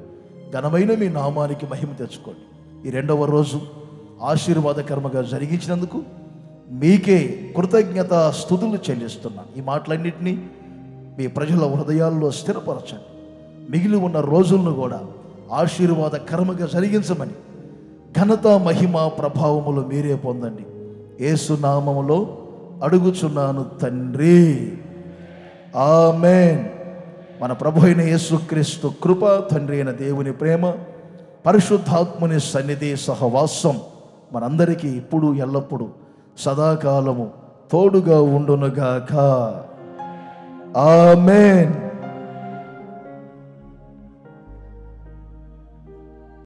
ఘనమైన మీ నామానికి మహిమ తెచ్చుకోండి. ఈ 2వ రోజు ఆశీర్వాదకరముగా జరిగించినందుకు మీకే కృతజ్ఞత స్తుతులు చెల్లిస్తున్నాను. ఈ మాటలన్నింటినీ మీ ప్రజల హృదయాల్లో స్థిరపరచండి. మిగిలి ఉన్న రోజులను కూడా ఆశీర్వాదకరముగా జరిగించమని ఘనత, మహిమ, ప్రభావములు మీరే పొందండి. యేసు నామములో అడుగుచున్నాను తండ్రి, ఆమేన్. మన ప్రభు అయిన యేసుక్రీస్తు కృప, తండ్రి అయిన దేవుని ప్రేమ, పరిశుద్ధాత్ముని సన్నిధి, సహవాసం మనందరికీ ఇప్పుడు ఎల్లప్పుడూ సదాకాలము తోడుగా ఉండునుగాక. ఆమేన్.